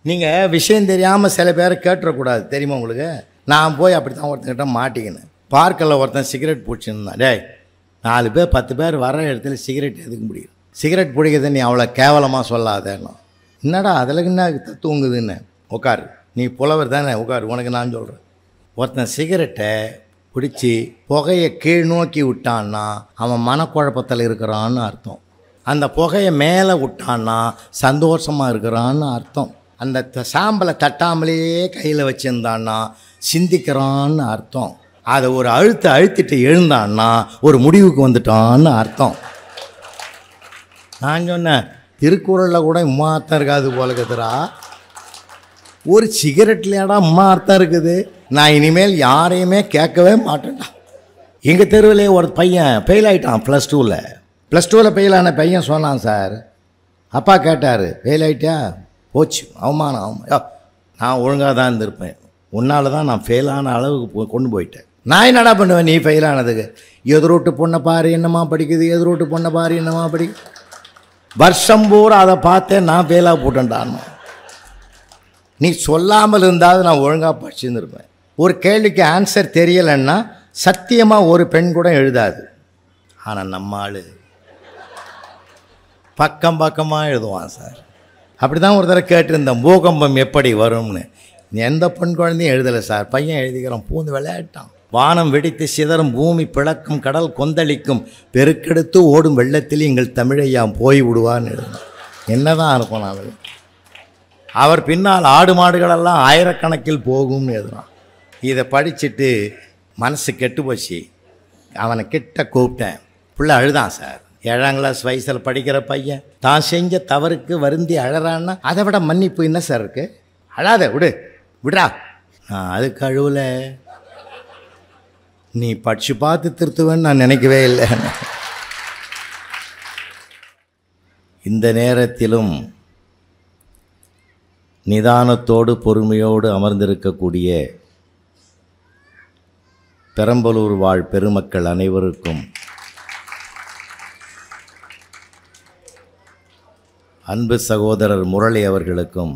நீங்கள் விஷயம் தெரியாமல் சில பேரை கேட்டுறக்கூடாது, தெரியுமா உங்களுக்கு? நான் போய் அப்படி தான் ஒருத்தங்கிட்ட மாட்டிக்கினேன். பார்க்கில் ஒருத்தன் சிகரெட் பிடிச்சிருந்தான். டேய், 4 பேர் 10 பேர் வர இடத்துல சிகரெட் எதுக்க முடியும்? சிகரெட் பிடிக்கிறது நீ அவ்வளோ கேவலமாக சொல்லாதேன்னா. என்னடா அதில் என்ன தூங்குதுன்னு? உட்காரு, நீ புலவர் தானே, உட்காரு, உனக்கு நான் சொல்கிறேன். ஒருத்தன் சிகரெட்டை பிடிச்சி புகையை கீழ் நோக்கி விட்டான்னா அவன் மனக்குழப்பத்தில் இருக்கிறான்னு அர்த்தம். அந்த புகையை மேலே விட்டான்னா சந்தோஷமாக இருக்கிறான்னு அர்த்தம். அந்த சாம்பலை தட்டாமலேயே கையில் வச்சுருந்தான்னா சிந்திக்கிறான்னு அர்த்தம். அதை ஒரு அழுத்திட்டு எழுந்தான்னா ஒரு முடிவுக்கு வந்துட்டான்னு அர்த்தம். நான் சொன்னேன், திருக்குறளில் கூட இம்மா அர்த்தம் இருக்காது போல இருக்குதுரா. ஒரு சிகரெட்லையாடா அம்மா அர்த்தம் இருக்குது? நான் இனிமேல் யாரையுமே கேட்கவே மாட்டேன்டா. எங்கள் தெருவில் ஒரு பையன் ஃபெயில் ஆகிட்டான் +2ல் ஃபெயில் ஆன பையன் சொன்னான், சார் அப்பா கேட்டார், ஃபெயில் ஆகிட்டியா? போச்சு, அவமானம். நான் ஒழுங்காக தான் இருந்திருப்பேன், உன்னால் தான் நான் ஃபெயில் ஆன அளவுக்கு கொண்டு போயிட்டேன். நான் என்னடா பண்ணுவேன் நீ ஃபெயில் ஆனதுக்கு? எதிரோட்டு பொண்ணை பாரு என்னம்மா படிக்குது, எதிரோட்டு பொண்ணை பாரு என்னம்மா படிக்குது. வருஷம் பூரா அதை பார்த்தேன், நான் ஃபெயிலாக போட்டேன்டான்னு. நீ சொல்லாமல் இருந்தாலும் நான் ஒழுங்காக படிச்சுருந்துருப்பேன். ஒரு கேள்விக்கு ஆன்சர் தெரியலைன்னா சத்தியமாக ஒரு பெண் கூட எழுதாது. ஆனால் நம்ம ஆள் பக்கமாக எழுதுவான் சார். அப்படி தான் ஒரு தடவை கேட்டிருந்தேன், பூகம்பம் எப்படி வரும்னு. எந்த பெண் குழந்தையும் எழுதலை சார், பையன் எழுதிக்கிறான், பூந்து விளையாட்டான். வானம் வெடித்து சிதறும், பூமி பிளக்கும், கடல் கொந்தளிக்கும், பெருக்கெடுத்து ஓடும் வெள்ளத்தில் எங்கள் தமிழையாம் போய் விடுவான்னு எழுதுனான். என்ன தான் இருக்கும் நான். அவர் பின்னால் ஆடு மாடுகளெல்லாம் ஆயிரக்கணக்கில் போகும்னு எழுதுனான். இதை படிச்சுட்டு மனசு கெட்டு போச்சு. அவனை கிட்ட கூப்பிட்டேன். பிள்ளை அழுதான் சார். 7ஆம் கிளாஸ் வயசில் படிக்கிற பையன் தான் செஞ்ச தவறுக்கு வருந்தி அழறான்னா அதை விட மன்னிப்பு என்ன சார் இருக்குது? அழாத, விடுறா. நான் அதுக்கு அழுவல, நீ படிச்சு பார்த்து திருத்துவேன்னு நான் நினைக்கவே இல்லை. இந்த நேரத்திலும் நிதானத்தோடு பொறுமையோடு அமர்ந்திருக்கக்கூடிய பெரம்பலூர் வாழ் பெருமக்கள் அனைவருக்கும், அன்பு சகோதரர் முரளி அவர்களுக்கும்,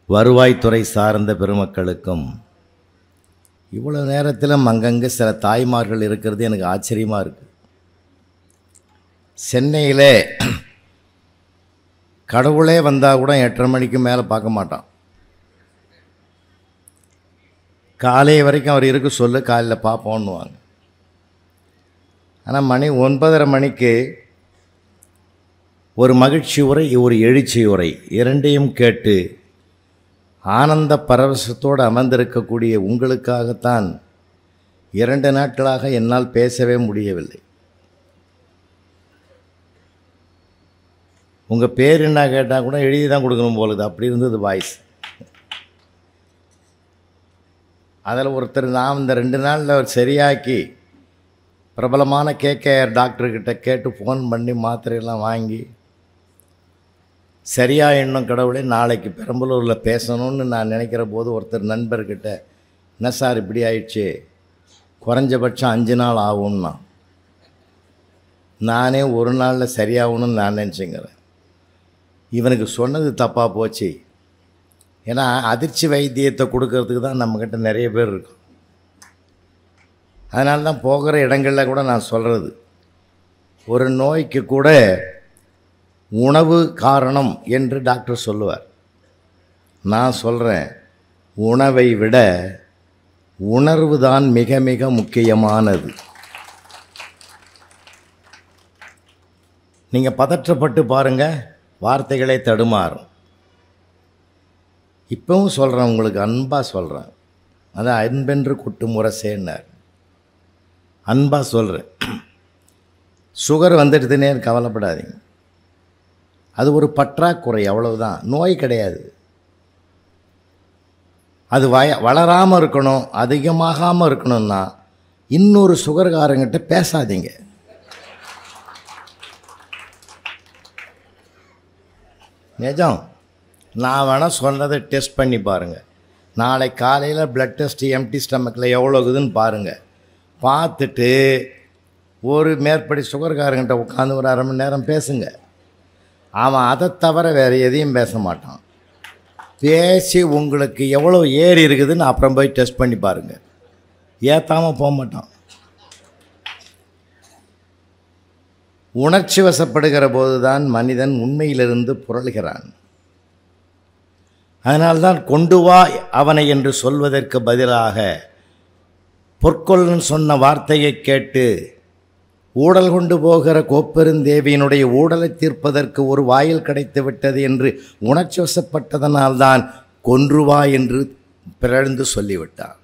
வருவாய்த்துறை சார்ந்த பெருமக்களுக்கும், இவ்வளோ நேரத்திலும் அங்கங்கே சில தாய்மார்கள் இருக்கிறது எனக்கு ஆச்சரியமாக இருக்குது. சென்னையில் கடவுளே வந்தால் கூட 8:30 மணிக்கு மேலே பார்க்க மாட்டான். காலை வரைக்கும் அவர் இருக்க சொல்லு, காலையில் பார்ப்போன்னுவாங்க. ஆனால் மணி 9:30 மணிக்கு ஒரு மகிழ்ச்சி உரை, ஒரு எழுச்சி உரை, இரண்டையும் கேட்டு ஆனந்த பரவசத்தோடு அமர்ந்திருக்கக்கூடிய உங்களுக்காகத்தான் 2 நாட்களாக என்னால் பேசவே முடியவில்லை. உங்கள் பேர் என்ன கேட்டால் கூட எழுதி தான் கொடுக்கணும் போலுது, அப்படி இருந்தது வாய்ஸ். அதில் ஒருத்தர் நான் இந்த 2 நாளில் அவர் சரியாக்கி பிரபலமான கேகேஆர் டாக்டர்கிட்ட கேட்டு ஃபோன் பண்ணி மாத்திரையெல்லாம் வாங்கி சரியாக இன்னும் கடவுளே நாளைக்கு பெரம்பலூரில் பேசணும்னு நான் நினைக்கிற போது ஒருத்தர் நண்பர்கிட்ட, என்ன சார் இப்படி ஆயிடுச்சு, குறைஞ்சபட்சம் 5 நாள் ஆகும்னா, நானே 1 நாளில் சரியாகணும்னு நான் நினச்சிங்கிறேன். இவனுக்கு சொன்னது தப்பாக போச்சு. ஏன்னா அதிர்ச்சி வைத்தியத்தை கொடுக்கறதுக்கு தான் நம்மக்கிட்ட நிறைய பேர் இருக்கும். அதனால தான் போகிற இடங்களில் கூட நான் சொல்கிறது, ஒரு நோய்க்கு கூட உணவு காரணம் என்று டாக்டர் சொல்லுவார். நான் சொல்கிறேன், உணவை விட உணர்வு தான் மிக மிக முக்கியமானது. நீங்கள் பதற்றப்பட்டு பாருங்கள், வார்த்தைகளே தடுமாறும். இப்பவும் சொல்கிறேன், உங்களுக்கு அன்பாக சொல்கிறேன். அதான் அன்பென்று கொட்டும் முரசேன்னார். அன்பாக சொல்கிறேன். சுகர் வந்துடுதுன்னே கவலைப்படாதீங்க, அது ஒரு பற்றாக்குறை, அவ்வளவுதான், நோய் கிடையாது. அது வளராமல் இருக்கணும், அதிகமாகாமல் இருக்கணும்னா இன்னொரு சுகர்காரங்கிட்ட பேசாதீங்க. நிஜம், நான் வேணால் சொன்னதை டெஸ்ட் பண்ணி பாருங்கள். நாளை காலையில் ப்ளட் டெஸ்ட் எம்டி ஸ்டமக்கில் எவ்வளோ இருக்குதுன்னு பாருங்கள். பார்த்துட்டு ஒரு மேற்படி சுகர்காரங்கிட்ட உட்காந்து ஒரு 1/2 மணி நேரம் பேசுங்க. அவன் அதை தவிர வேறு எதையும் பேச மாட்டான். பேசி உங்களுக்கு எவ்வளோ ஏறி இருக்குதுன்னு அப்புறம் போய் டெஸ்ட் பண்ணி பாருங்கள். ஏற்றாமல் போக மாட்டான். உணர்ச்சி வசப்படுகிற போது தான் மனிதன் உண்மையிலிருந்து புரள்கிறான். அதனால்தான் கொண்டு வா அவனை என்று சொல்வதற்கு பதிலாக பொற்கொள்ளன் சொன்ன வார்த்தையை கேட்டு ஊடல் கொண்டு போகிற கோப்பெருந்தேவியினுடைய ஊடலை தீர்ப்பதற்கு ஒரு வாயில் கிடைத்து விட்டது என்று உணர்ச்சி வசப்பட்டதனால்தான் கொன்றுவா என்று பிறழ்ந்து சொல்லிவிட்டார்.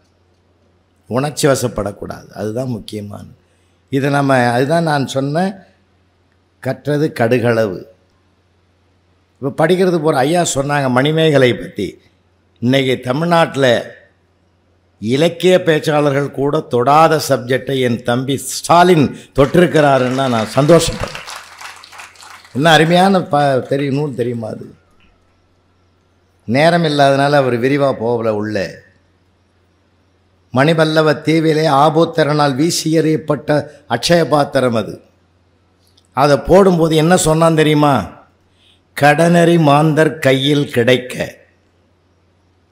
உணர்ச்சி வசப்படக்கூடாது, அதுதான் முக்கியமானது. இது அதுதான் நான் சொன்ன கற்றது கடுகளவு. இப்போ படிக்கிறது போகிற ஐயா சொன்னாங்க மணிமேகலை பற்றி. இன்றைக்கி தமிழ்நாட்டில் இலக்கிய பேச்சாளர்கள் கூட தொடாத சப்ஜெக்டை என் தம்பி ஸ்டாலின் தொட்டிருக்கிறாருன்னா நான் சந்தோஷப்படுறேன். என்ன அருமையான நூல் தெரியுமா? அது நேரம் இல்லாதனால அவர் விரிவாக போகல. உள்ள மணிபல்லவ தீவிலே ஆபோத்திரனால் வீசி எறியப்பட்ட அட்சய பாத்திரம் அது. அதை போடும்போது என்ன சொன்னான் தெரியுமா? கடனறி மாந்தர் கையில் கிடைக்க.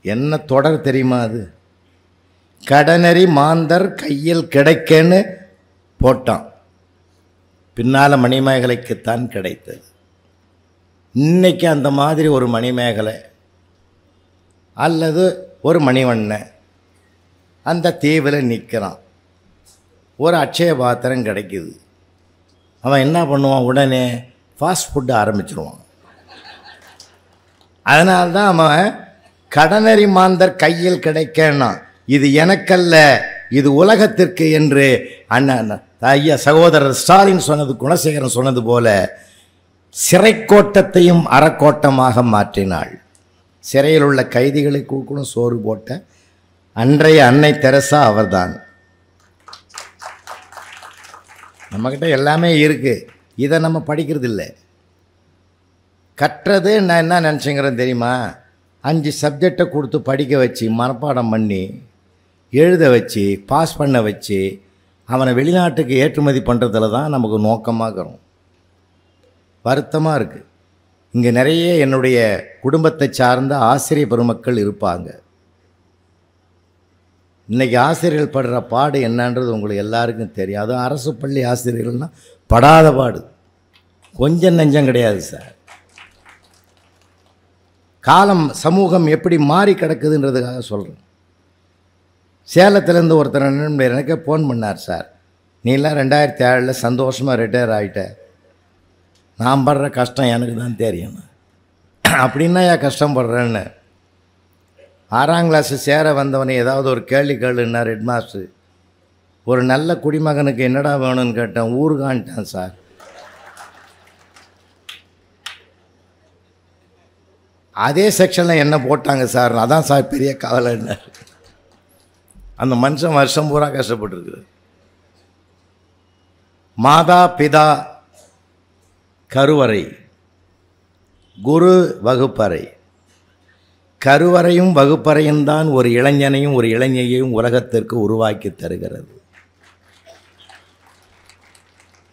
என்ன தொடர் தெரியுமா அது? கடனறி மாந்தர் கையில் கிடைக்கன்னு போட்டான். பின்னால் மணிமேகலைக்குத்தான் கிடைத்தது. இன்னைக்கு அந்த மாதிரி ஒரு மணிமேகலை அல்லது ஒரு மணிவண்ணன் அந்த தீவில் நிற்கிறான். ஒரு அட்சய பாத்திரம் கிடைக்குது. அவன் என்ன பண்ணுவான்? உடனே ஃபாஸ்ட் ஃபுட்டு ஆரம்பிச்சிருவான். அதனால்தான் அவன் கடனறி மாந்தர் கையில் கிடைக்கன்னா, இது எனக்கல்ல, இது உலகத்திற்கு என்று அண்ணன் ஐயா சகோதரர் ஸ்டாலின் சொன்னது, குணசேகரன் சொன்னது போல சிறைக்கோட்டத்தையும் அறக்கோட்டமாக மாற்றினாள். சிறையில் உள்ள கைதிகளை கூட சோறு போட்ட அன்றைய அன்னை தெரசா அவர்தான். நம்மக்கிட்ட எல்லாமே இருக்குது, இதை நம்ம படிக்கிறது இல்லை. கற்றது நான் என்ன நினச்சிங்கிறேன் தெரியுமா? 5 சப்ஜெக்டை கொடுத்து படிக்க வச்சு மனப்பாடம் பண்ணி எழுத வச்சு பாஸ் பண்ண வச்சு அவனை வெளிநாட்டுக்கு ஏற்றுமதி பண்ணுறதுல தான் நமக்கு நோக்கமாக இருக்கிறோம். வருத்தமாக இருக்குது. இங்கே நிறைய என்னுடைய குடும்பத்தை சார்ந்த ஆசிரியர் பெருமக்கள் இருப்பாங்க. இன்றைக்கி ஆசிரியர்கள் படுற பாடு என்னன்றது உங்களுக்கு எல்லாருக்கும் தெரியும். அதுவும் அரசு பள்ளி ஆசிரியர்கள்னால் படாத பாடு கொஞ்சம் நெஞ்சம் கிடையாது சார். காலம் சமூகம் எப்படி மாறி கிடக்குதுன்றதுக்காக சொல்கிறேன். சேலத்துலேருந்து ஒருத்தர் நண்பர் எனக்கு ஃபோன் பண்ணார். சார், நீலாம் 2007 சந்தோஷமாக ரிட்டையர் ஆகிட்ட, நான் படுற கஷ்டம் எனக்கு தான் தெரியும். அப்படின்னா ஏன் கஷ்டப்படுறேன்னு. 6ஆம் கிளாஸு சேர வந்தவனை ஏதாவது ஒரு கேள்வி கேளுன்னார் ஹெட் மாஸ்டர். ஒரு நல்ல குடிமகனுக்கு என்னடா வேணும்னு கேட்டேன். ஊருகான்ட்டான் சார். அதே செக்ஷனில் என்ன போட்டாங்க சார், அதான் சார் பெரிய கவலைன்னார். அந்த மனுஷன் வருஷம் பூரா கஷ்டப்பட்டுருக்குது. மாதா பிதா கருவறை, குரு வகுப்பறை. கருவறையும் வகுப்பறையும் தான் ஒரு இளைஞனையும் ஒரு இளைஞையும் உலகத்திற்கு உருவாக்கி தருகிறது.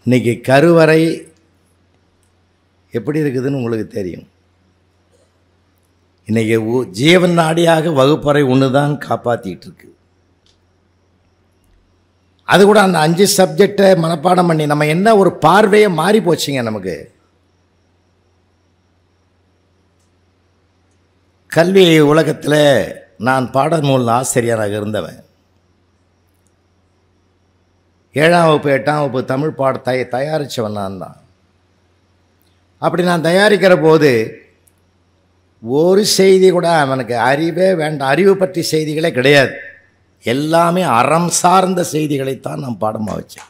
இன்னைக்கு கருவறை எப்படி இருக்குதுன்னு உங்களுக்கு தெரியும். இன்றைக்கி ஜீவன் நாடியாக வகுப்பறை ஒன்று தான் காப்பாற்றிட்டு இருக்கு. அது கூட அந்த 5 சப்ஜெக்டை மனப்பாடம் பண்ணி நம்ம என்ன ஒரு பார்வையை மாறி போச்சுங்க நமக்கு. கல்வி உலகத்தில் நான் பாடநூல் ஆசிரியராக இருந்தவன். 7ஆம் வகுப்பு 8ஆம் வகுப்பு தமிழ் தயாரித்தவன் நான் தான். அப்படி நான் தயாரிக்கிற போது ஒரு செய்தி கூட அவனுக்கு அறிவே வேண்டாம். அறிவு பற்றி செய்திகளே கிடையாது. எல்லாமே அறம் சார்ந்த செய்திகளைத்தான் நான் பாடமாக வச்சேன்.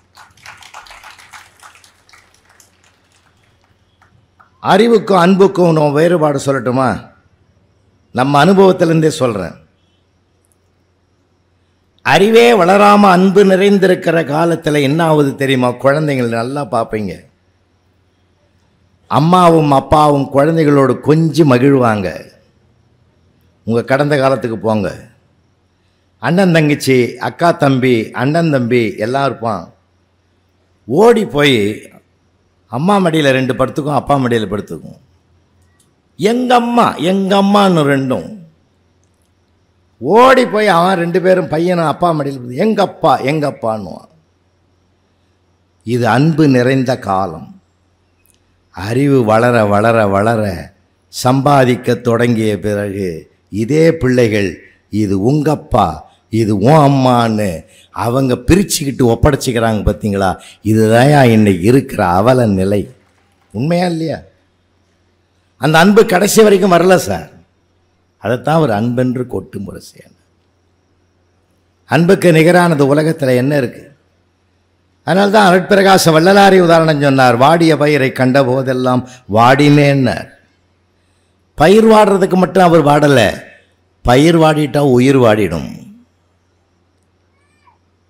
அறிவுக்கும் அன்புக்கும் நான் வேறுபாடு சொல்லட்டுமா? நம்ம அனுபவத்திலேருந்தே சொல்கிறேன். அறிவே வளராமல் அன்பு நிறைந்திருக்கிற காலத்தில் என்ன ஆகுது தெரியுமா? குழந்தைங்கள் நல்லா பார்ப்பீங்க. அம்மாவும் அப்பாவும் குழந்தைகளோடு கொஞ்சம் மகிழ்வாங்க. உங்கள் கடந்த காலத்துக்கு போங்க. அண்ணன் தங்கச்சி, அக்கா தம்பி, அண்ணன் தம்பி எல்லாம் இருப்பான். ஓடி போய் அம்மா மடியில் 2 படுத்துக்கும், அப்பா மடியில் படுத்துக்கும். எங்கள் அம்மான்னு ரெண்டும் ஓடி போய் அவன் 2 பேரும் பையனும் அப்பா மடியில் எங்கள் அப்பான்னுவான். இது அன்பு நிறைந்த காலம். அறிவு வளர வளர வளர சம்பாதிக்க தொடங்கிய பிறகு இதே பிள்ளைகள் இது உங்கப்பா இது உன் அம்மான்னு அவங்க பிரிச்சுக்கிட்டு ஒப்படைச்சிக்கிறாங்க. பார்த்தீங்களா? இதுதான் இன்னைக்கு இருக்கிற அவல நிலை. உண்மையா இல்லையா? அந்த அன்பு கடைசி வரைக்கும் வரல சார். அதைத்தான் ஒரு அன்பென்று கொட்டு முரசியான. அன்புக்கு நிகரானது உலகத்தில் என்ன இருக்கு? அதனால்தான் அருட்பிரகாச வள்ளலாரி உதாரணம் சொன்னார். வாடிய பயிரை கண்ட போதெல்லாம் வாடினேன்னார். பயிர் வாடுறதுக்கு மட்டும் அவர் வாடலை, பயிர் வாடிட்டா உயிர் வாடிடும்.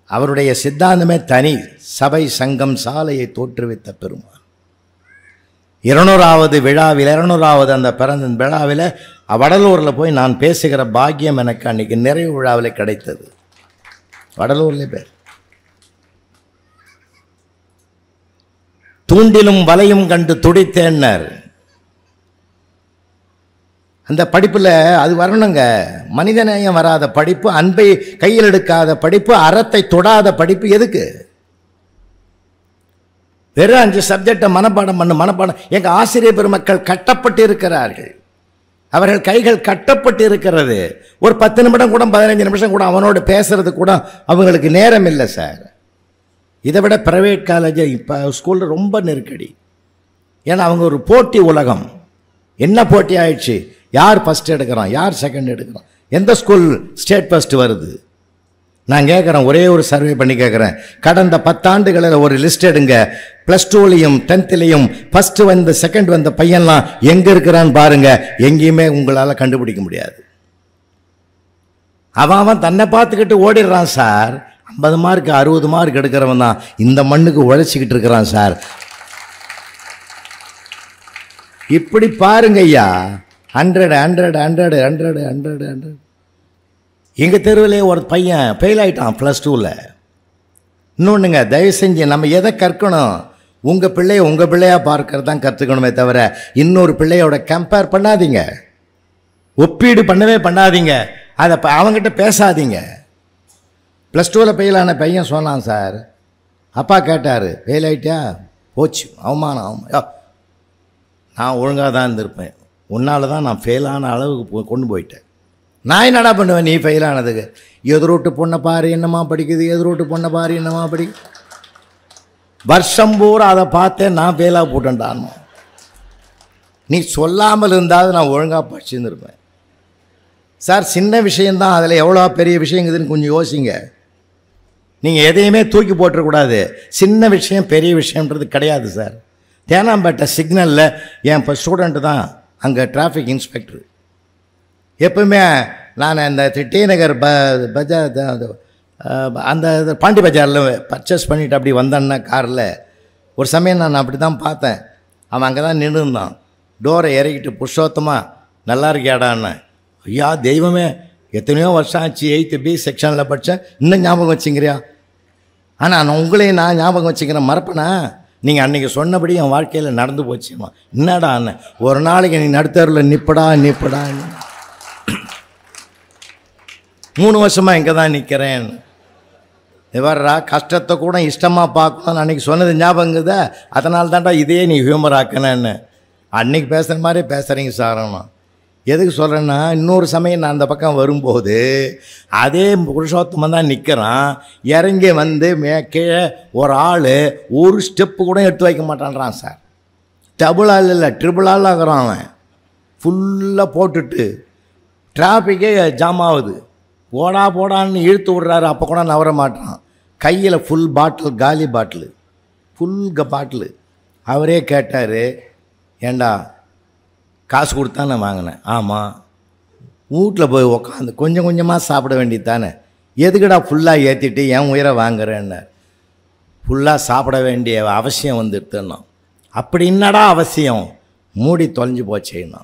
அவருடைய சித்தாந்தமே தனி. சபை சங்கம் சாலையை தோற்றுவித்த பெருமான் 200வது விழாவில் 200வது அந்த பிறந்த விழாவில் வடலூரில் போய் நான் பேசுகிற பாக்கியம் எனக்கு அன்னைக்கு நிறைவு விழாவில் கிடைத்தது. வடலூர்ல பேர் தூண்டிலும் வலையும் கண்டு துடித்தேன்னர். அந்த படிப்பில் அது வரணுங்க. மனிதநேயம் வராத படிப்பு, அன்பை கையில் எடுக்காத படிப்பு, அறத்தை தொடாத படிப்பு. எதுக்கு? வெறும் 5 சப்ஜெக்டை மனப்பாடம். எங்கள் ஆசிரியர் பெருமக்கள் கட்டப்பட்டு இருக்கிறார்கள். அவர்கள் கைகள் கட்டப்பட்டு இருக்கிறது. ஒரு 10 நிமிடம் கூட 15 நிமிஷம் கூட அவனோடு பேசுறது கூட அவங்களுக்கு நேரம் இல்லை சார். இதை விட ப்ரைவேட் காலேஜ் இப்போ ஸ்கூலில் ரொம்ப நெருக்கடி. ஏன்னா அவங்க ஒரு போட்டி உலகம். என்ன போட்டி ஆயிடுச்சு? யார் ஃபஸ்ட் எடுக்கிறான், யார் செகண்ட் எடுக்கிறான், எந்த ஸ்கூல் ஸ்டேட் ஃபஸ்ட் வருது. நான் கேட்குறேன், ஒரே ஒரு சர்வே பண்ணி கேட்குறேன். கடந்த 10 ஆண்டுகளில் ஒரு லிஸ்ட் எடுங்க. +2லையும் 10லையும் ஃபஸ்ட்டு வந்த செகண்ட் வந்த பையன்லாம் எங்கே இருக்கிறான்னு பாருங்க. எங்கேயுமே உங்களால் கண்டுபிடிக்க முடியாது. அவன் தன்னை பார்த்துக்கிட்டு ஓடிடுறான் சார். 50 மார்க் 60 மார்க் எடுக்கிறவன் தான் இந்த மண்ணுக்கு உழைச்சிக்கிட்டு இருக்கிறான் சார். இப்படி பாருங்க ஐயா. 100 எங்கள் தெருவிலே ஒரு பையன் ஃபெயில் ஆகிட்டான் +2ல். இன்னொன்றுங்க, தயவு செஞ்சு நம்ம எதை கற்கணும்? உங்கள் பிள்ளைய உங்கள் பிள்ளையாக பார்க்கறது தான் கற்றுக்கணுமே தவிர இன்னொரு பிள்ளையோட கம்பேர் பண்ணாதீங்க, ஒப்பீடு பண்ணவே பண்ணாதீங்க, அதை அவங்ககிட்ட பேசாதீங்க. +2ல் ஃபெயில் ஆன பையன் சொன்னான் சார். அப்பா கேட்டார், ஃபெயில் ஆகிட்டியா? போச்சு, அவமானம். நான் ஒழுங்காக தான் இருந்திருப்பேன், உன்னால் தான் நான் ஃபெயில் ஆன அளவுக்கு கொண்டு போயிட்டேன். நான் என்னடா பண்ணுவேன் நீ ஃபெயில் ஆனதுக்கு? எதிரோட்டு பொண்ணை பாரு என்னம்மா படிக்குது, எதிரோட்டு பொண்ணை பாரு என்னம்மா படிக்குது. வருஷம் பூரா அதை பார்த்தேன், நான் ஃபெயிலாக போட்டேன்டான்னு. நீ சொல்லாமல் இருந்தாலும் நான் ஒழுங்காக படிச்சுருந்துருப்பேன் சார். சின்ன விஷயந்தான், அதில் எவ்வளோ பெரிய விஷயங்குதுன்னு கொஞ்சம் யோசிங்க. நீங்கள் எதையுமே தூக்கி போட்டுறக்கூடாது. சின்ன விஷயம் பெரிய விஷயன்றது கிடையாது சார். தேனாம்பேட்டை சிக்னலில் என் இப்போ ஸ்டூடெண்ட்டு தான் அங்கே டிராஃபிக் இன்ஸ்பெக்டர். எப்பவுமே நான் அந்த டி நகர் பஜார் அந்த பாண்டி பஜாரில் பர்ச்சேஸ் பண்ணிவிட்டு அப்படி வந்தேன்னா காரில் ஒரு சமயம் நான் அப்படி தான் பார்த்தேன். அவன் அங்கே தான் நின்றுருந்தான். டோரை இறக்கிட்டு புருஷோத்தமாக நல்லா இருக்கியாடான்னு. ஐயா தெய்வமே, எத்தனையோ வருஷம் ஆச்சு, 8th B செக்ஷனில் படித்தேன், இன்னும் ஞாபகம் வச்சுங்கிறியா? ஆனால் நான் உங்களையும் நான் ஞாபகம் வச்சுக்கிறேன், மறப்பேனா? நீங்கள் அன்றைக்கி சொன்னபடி என் வாழ்க்கையில் நடந்து போச்சுமா. என்னடா அண்ணன், ஒரு நாளைக்கு நீ நடுத்தரில் நிப்படா 3 வருஷமாக இங்கே தான் நிற்கிறேன். வர்றா கஷ்டத்தை கூட இஷ்டமாக பார்க்கணும்னு அன்றைக்கி சொன்னது ஞாபகங்குதா? அதனால தான்டா இதே நீ ஹியூமர் ஆக்கணுன்னு. அன்றைக்கி பேசுகிற மாதிரி பேசுகிறீங்க சாரம்மா. எதுக்கு சொல்கிறேன்னா, இன்னொரு சமயம் நான் அந்த பக்கம் வரும்போது அதே புருஷோத்தமன் தான் நிற்கிறான். இறங்கி வந்து கீழே ஒரு ஆள் ஒரு ஸ்டெப்பு கூட எடுத்து வைக்க மாட்டான்றான் சார். டபுள் ஆள் இல்லை, ட்ரிபிள் ஆள் ஆகிறான் அவன். ஃபுல்லாக போட்டுட்டு டிராஃபிக்கே ஜாம் ஆகுது. போடான்னு இழுத்து விட்றாரு, அப்போ கூட நவர மாட்டான். கையில் ஃபுல் பாட்டில், காலி பாட்டில், ஃபுல் பாட்டில். அவரே கேட்டார், ஏண்டா காசு கொடுத்தா நான் வாங்கினேன். ஆமாம். வீட்டில் போய் உக்காந்து கொஞ்சம் கொஞ்சமாக சாப்பிட வேண்டியது தானே, எதுக்குடா ஃபுல்லாக ஏற்றிட்டு என் உயிரை வாங்குறேன்னு. ஃபுல்லாக சாப்பிட வேண்டிய அவசியம் வந்துடுத்துன்னா. அப்படி என்னடா அவசியம்? மூடி தொலைஞ்சு போச்சேன்னா.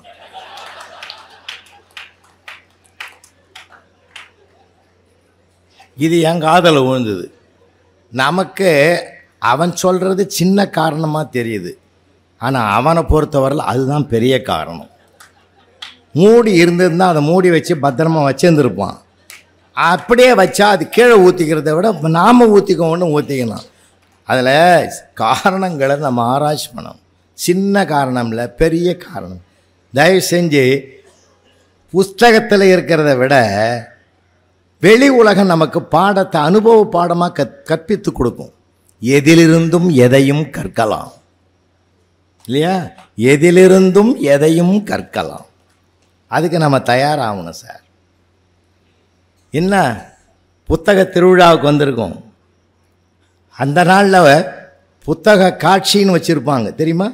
இது என் காதில் விழுந்தது. நமக்கு அவன் சொல்கிறது சின்ன காரணமாக தெரியுது. ஆனால் அவனை பொறுத்தவரையில் அதுதான் பெரிய காரணம். மூடி இருந்திருந்தால் அதை மூடி வச்சு பத்திரமா வச்சுருந்துருப்பான். அப்படியே வச்சா அது கீழே ஊற்றிக்கிறத விட நாம் ஊற்றிக்கோன்னு ஊற்றிக்கணும். அதில் காரணங்களை நம்ம ஆராய்ச்சி பண்ணணும். சின்ன காரணம் இல்லை, பெரிய காரணம். தயவு செஞ்சு புஸ்தகத்தில் இருக்கிறத விட வெளி உலகம் நமக்கு பாடத்தை அனுபவ பாடமாக கற்பித்து கொடுக்கும். எதிலிருந்தும் எதையும் கற்கலாம் இல்லையா? எதிலிருந்தும் எதையும் கற்கலாம். அதுக்கு நம்ம தயாராகணும் சார். என்ன புத்தக திருவிழாவுக்கு வந்திருக்கோம். அந்த நாளில் புத்தக காட்சின்னு வச்சுருப்பாங்க தெரியுமா?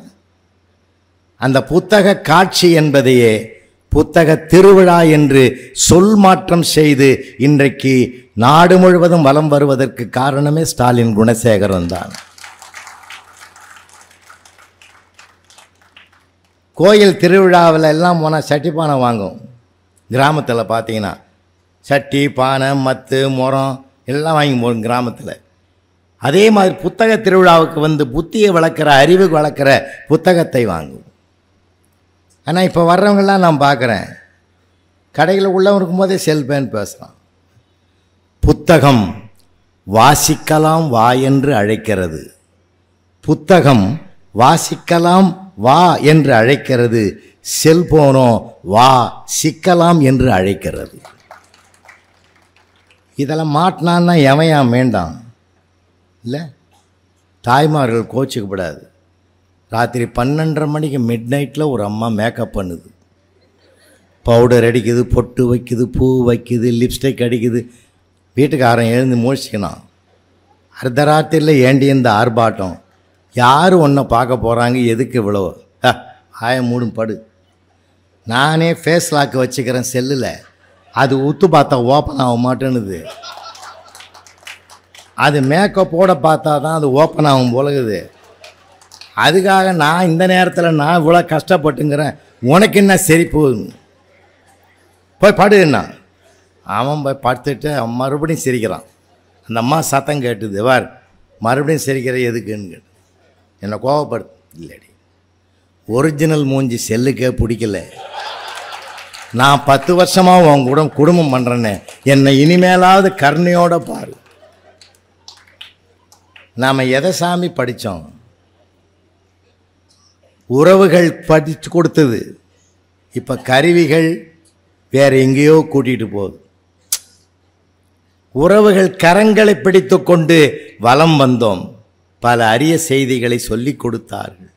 அந்த புத்தக காட்சி என்பதையே புத்தக திருவிழா என்று சொல் மாற்றம் செய்து இன்றைக்கு நாடு முழுவதும் வலம் வருவதற்கு காரணமே ஸ்டாலின் குணசேகரன் தான். கோயில் திருவிழாவில் எல்லாம் போனால் சட்டி பானை வாங்கும். கிராமத்தில் பார்த்தீங்கன்னா சட்டி பானை மத்து முறம் எல்லாம் வாங்கி போகும் கிராமத்தில். அதே மாதிரி புத்தக திருவிழாவுக்கு வந்து புத்தியை வளர்க்குற அறிவு வளர்க்குற புத்தகத்தை வாங்கும். ஆனால் இப்போ வர்றவங்கெல்லாம் நான் பார்க்குறேன், கடையில் உள்ளவன் இருக்கும்போதே செல்பேன் பேசுகிறான். புத்தகம் வாசிக்கலாம் வா என்று அழைக்கிறது. புத்தகம் வாசிக்கலாம் வா என்று அழைக்கிறது. செல்போனோ வா சிக்கலாம் என்று அழைக்கிறது. இதெல்லாம் மாட்டினான்னா எவையா வேண்டாம் இல்லை? தாய்மார்கள் கோச்சிக்கப்படாது. ராத்திரி 12:30 மணிக்கு மிட் நைட்டில் ஒரு அம்மா மேக்கப் பண்ணுது, பவுடர் அடிக்குது, பொட்டு வைக்குது, பூ வைக்குது, லிப்ஸ்டிக் அடிக்குது. வீட்டுக்காரன் எழுந்து மூழ்கிக்கணும். அர்த்தராத்திரியில் ஏண்டி இந்த ஆர்ப்பாட்டம்? யார் ஒன்றை பார்க்க போகிறாங்க? எதுக்கு இவ்வளோ? ஆய மூடும் படு. நானே ஃபேஸ் லாக்கு வச்சுக்கிறேன் செல்லில், அது உத்து பார்த்தா ஓப்பன் ஆக மாட்டேன்னுது. அது மேக்கப்போட பார்த்தா தான் அது ஓப்பன் ஆகும் போலகுது. அதுக்காக நான் இந்த நேரத்தில் நான் இவ்வளோ கஷ்டப்பட்டுங்கிறேன், உனக்கு என்ன சரி போகுது? போய் படுன்னா அவன் போய் படுத்துட்டு அவன் மறுபடியும் சிரிக்கிறான். அந்த அம்மா சத்தம் கேட்டுது, வார் மறுபடியும் சிரிக்கிற எதுக்குன்னு கேட்டு என்னை கோவப்படுத்து. இல்லடி, ஒரிஜினல் மூஞ்சி செல்லுக்கே பிடிக்கல. நான் 10 வருஷமாக உன் கூட குடும்பம் பண்ணுறேன்னு என்னை இனிமேலாவது கருணையோடு பாரு. நாம் எதை சாமி படித்தோம்? உறவுகள் படித்து கொடுத்தது. இப்போ கருவிகள் வேறு எங்கேயோ கூட்டிகிட்டு போகுது. உறவுகள் கரங்களை பிடித்து கொண்டு வலம் வந்தோம். பல அரிய செய்திகளை சொல்லி கொடுத்தார்கள்.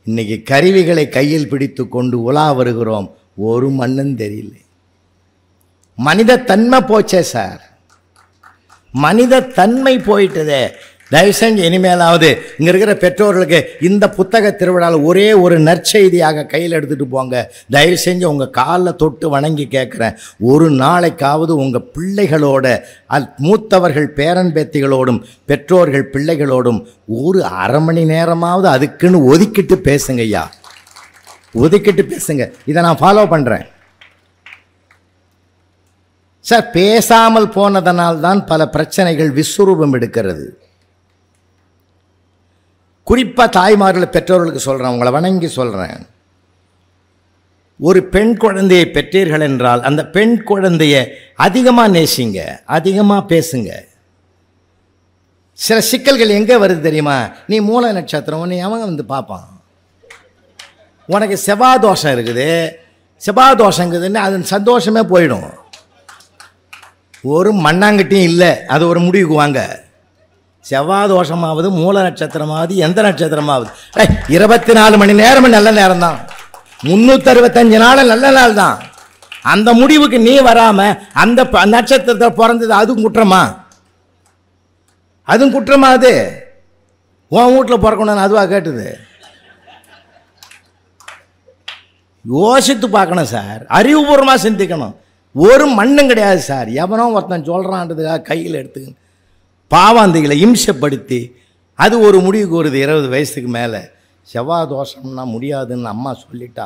இன்னைக்கு கருவிகளை கையில் பிடித்து கொண்டு உலா வருகிறோம். ஒரு மண்ணும் தெரியல. மனித தன்மை போச்சே சார், மனித தன்மை போயிட்டதே. தயவு செஞ்சு இனிமேலாவது இங்கே இருக்கிற பெற்றோர்களுக்கு இந்த புத்தக திருவிழாவில் ஒரே ஒரு நற்செய்தியாக கையில் எடுத்துகிட்டு போங்க. தயவு செஞ்சு உங்கள் காலில் தொட்டு வணங்கி கேட்குறேன், ஒரு நாளைக்காவது உங்கள் பிள்ளைகளோட மூத்தவர்கள் பேரன் பேத்திகளோடும் பெற்றோர்கள் பிள்ளைகளோடும் ஒரு அரை மணி நேரமாவது அதுக்குன்னு ஒதுக்கிட்டு பேசுங்க ஐயா, ஒதுக்கிட்டு பேசுங்க. இதை நான் ஃபாலோ பண்ணுறேன் சார். பேசாமல் போனதனால்தான் பல பிரச்சனைகள் விஸ்வரூபம் எடுக்கிறது. குறிப்பாக தாய்மார்களை பெற்றோர்களுக்கு சொல்கிறேன், உங்களை வணங்கி சொல்கிறேன். ஒரு பெண் குழந்தையை பெற்றீர்கள் என்றால் அந்த பெண் குழந்தைய அதிகமாக நேசிங்க, அதிகமாக பேசுங்க. சில சிக்கல்கள் எங்கே வருது தெரியுமா? நீ மூல நட்சத்திரம், நீ அவன் வந்து பார்ப்பான், உனக்கு செவ்வாதோஷம் இருக்குது, செவ்வாதோஷம் இருக்குதுன்னு அது சந்தோஷமே போயிடும். ஒரு மண்ணாங்கட்டியும் இல்லை, அது ஒரு முடிவுக்கு வாங்க. செவ்வாதோஷமாவது மூல நட்சத்திரமாவது எந்த நட்சத்திரமாவது 24 மணி நேரமும் நல்ல நேரம் தான், 365 நாள் நல்ல நாள் தான். அந்த முடிவுக்கு நீ வராம அந்த நட்சத்திரத்தில் பிறந்தது அதுவும் குற்றமா? அதுவும் குற்றமா? அது உன் வீட்டில் பிறக்கணும்னு அதுவா கேட்டுது? யோசித்து பார்க்கணும் சார், அறிவுபூர்வமாக சிந்திக்கணும். ஒரு மண்ணும் கிடையாது சார். எவனோ ஒருத்தன் சொல்கிறான்றதுக்காக கையில் எடுத்துக்கணும் பாவாந்திகளை இம்சப்படுத்தி அது ஒரு முடிவுக்கு வருது. 20 வயசுக்கு மேலே செவ்வாய் தோஷம்னா முடியாதுன்னு அம்மா சொல்லிட்டா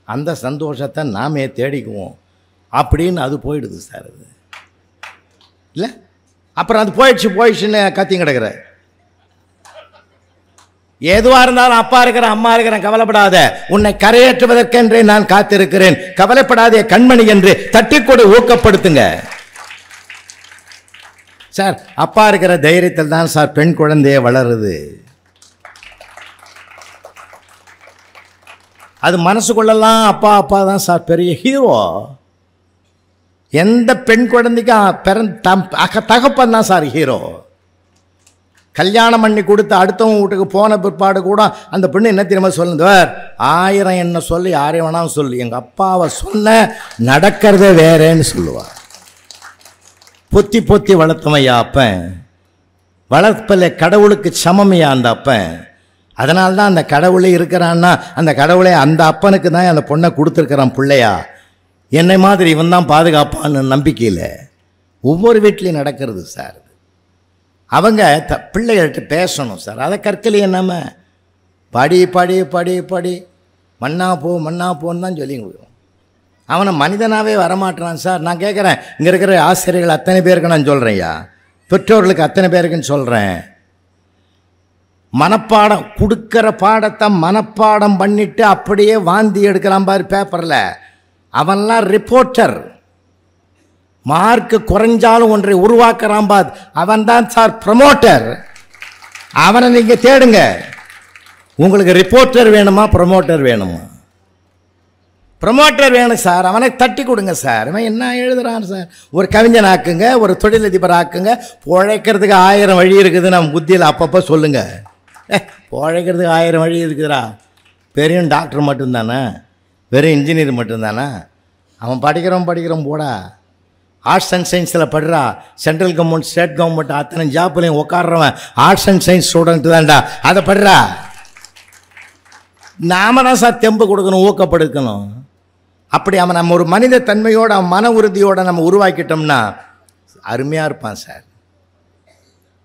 அந்த சந்தோஷத்தை நாமே தேடிக்குவோம் அப்படின்னு அது போயிடுது சார். அது இல்லை, அப்புறம் அது போயிடுச்சுன்னு கத்தியும் கிடக்கிற. எதுவாக இருந்தாலும் அப்பா இருக்கிறேன் அம்மா இருக்கிறேன் கவலைப்படாத, உன்னை கரையேற்றுவதற்கென்றே நான் காத்திருக்கிறேன், கவலைப்படாதே கண்மணி என்று தட்டிக்கொடு ஊக்கப்படுத்துங்க. சார் அப்பா இருக்கிற தைரியத்தில் தான் சார் பெண் குழந்தைய வளருது. அது மனசுக்குள்ளெல்லாம் அப்பா அப்பா தான் சார் பெரிய ஹீரோ. எந்த பெண் குழந்தைக்கும் தகப்பன் தான் சார் ஹீரோ. கல்யாணம் பண்ணி கொடுத்து அடுத்தவங்க வீட்டுக்கு போன பிற்பாடு கூட அந்த பெண்ணு என்ன தெரியுமா சொல்லுவார், 1000 என்ன சொல்லி யாரையும் வேணாலும் சொல்லி, எங்கள் அப்பாவை சொன்ன நடக்கிறதே வேறேன்னு சொல்லுவார். பொத்தி பொத்தி வளர்த்தமையா அப்பன், வளர்ப்பில் கடவுளுக்கு சமமையா அந்த அப்பன். அதனால்தான் அந்த கடவுளே இருக்கிறான்னா அந்த கடவுளே அந்த அப்பனுக்கு தான் அந்த பொண்ணை கொடுத்துருக்கிறான் பிள்ளையா. என்னை மாதிரி இவன் தான் பாதுகாப்பான்னு நம்பிக்கையில் ஒவ்வொரு வீட்லேயும் நடக்கிறது சார். அவங்க பிள்ளைகள்கிட்ட பேசணும் சார். அதை கற்கலையே நம்ம படி படி படி படி மண்ணா போன்னு தான் சொல்லி கொடுக்குறோம். அவனை மனிதனாகவே வரமாட்டான் சார். நான் கேட்குறேன், இங்கே இருக்கிற ஆசிரியர்கள் அத்தனை பேருக்கு நான் சொல்கிறேன்யா, பெற்றோர்களுக்கு அத்தனை பேருக்குன்னு சொல்கிறேன், மனப்பாடம் கொடுக்குற பாடத்தை மனப்பாடம் பண்ணிவிட்டு அப்படியே வாந்தி எடுக்கிறான் பாரு பேப்பரில், அவன்லாம் ரிப்போர்ட்டர். மார்க்கு குறைஞ்சாலும் ஒன்றை உருவாக்குறான் பார், அவன் தான் சார் ப்ரமோட்டர். அவனை நீங்கள் தேடுங்க. உங்களுக்கு ரிப்போர்ட்டர் வேணுமா ப்ரமோட்டர் வேணுமா? ப்ரமோட்டர் வேணும் சார். அவனை தட்டி கொடுங்க சார். அவன் என்ன எழுதுறான் சார். ஒரு கவிஞன் ஆக்குங்க, ஒரு தொழிலதிபர் ஆக்குங்க. பிழைக்கிறதுக்கு 1000 வழி இருக்குது நம்ம புத்தியில் அப்பப்போ சொல்லுங்கள். பிழைக்கிறதுக்கு 1000 வழி இருக்குதுடா. பெரிய டாக்டர் மட்டும்தானே, வெறும் இன்ஜினியர் மட்டும்தானே? அவன் படிக்கிறோம் போடா. ஆர்ட்ஸ் அண்ட் சயின்ஸில் படுறா. சென்ட்ரல் கவர்மெண்ட் ஸ்டேட் கவர்மெண்ட் அத்தனை ஜாப்லையும் உட்காடுறவன் ஆர்ட்ஸ் அண்ட் சயின்ஸ் ஸ்டூடெண்ட் தான்டா. அதை படுறா. நாம தான் சார் தெம்பு கொடுக்கணும், ஊக்கப்படுத்தணும். அப்படி அவன் நம்ம ஒரு மனித தன்மையோடு அவன் மன உறுதியோடு நம்ம உருவாக்கிட்டோம்னா அருமையாக இருப்பான் சார்.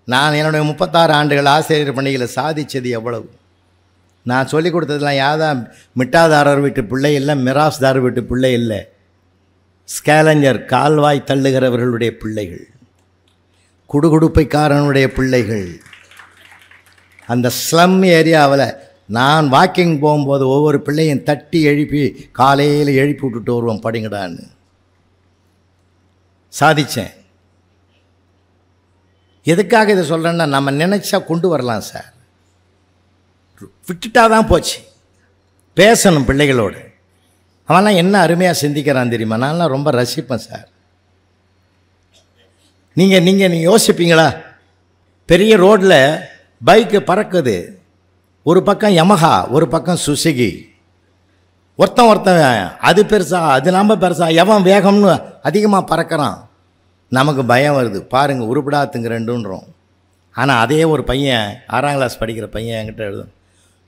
நான் என்னுடைய 36 ஆண்டுகள் ஆசிரியர் பணியில் சாதித்தது எவ்வளவு. நான் சொல்லிக் கொடுத்ததுலாம் யாதா மிட்டாதாரர் வீட்டு பிள்ளை இல்லை, மிராஸ்தார் வீட்டு பிள்ளை இல்லை, ஸ்கேலஞ்சர் கால்வாய் தள்ளுகிறவர்களுடைய பிள்ளைகள், குடுகுடுப்பைக்காரனுடைய பிள்ளைகள். அந்த ஸ்லம் ஏரியாவில் நான் வாக்கிங் போகும்போது ஒவ்வொரு பிள்ளையும் தட்டி எழுப்பி காலையில் எழுப்பி விட்டுட்டு வருவோம், படிங்கடான்னு. சாதித்தேன். எதுக்காக இதை சொல்கிறேன்னா, நம்ம நினச்சா கொண்டு வரலாம் சார். விட்டுட்டா தான் போச்சு. பேசணும் பிள்ளைகளோடு. அவன்லாம் என்ன அருமையாக சிந்திக்கிறான் தெரியுமா? நான்லாம் ரொம்ப ரசிப்பேன் சார். நீங்கள் யோசிப்பீங்களா? பெரிய ரோட்டில் பைக்கு பறக்குது. ஒரு பக்கம் யமஹா, ஒரு பக்கம் சுசுகி. ஒருத்தன் அது பெருசா அது நம்ம பெருசா, எவன் வேகம்னு அதிகமாக பறக்கிறான். நமக்கு பயம் வருது. பாருங்கள், உருப்படாத்துங்க ரெண்டுன்றோம். ஆனால் அதே ஒரு பையன் 6ஆம் கிளாஸ் படிக்கிற பையன் என்கிட்ட எழுதும்,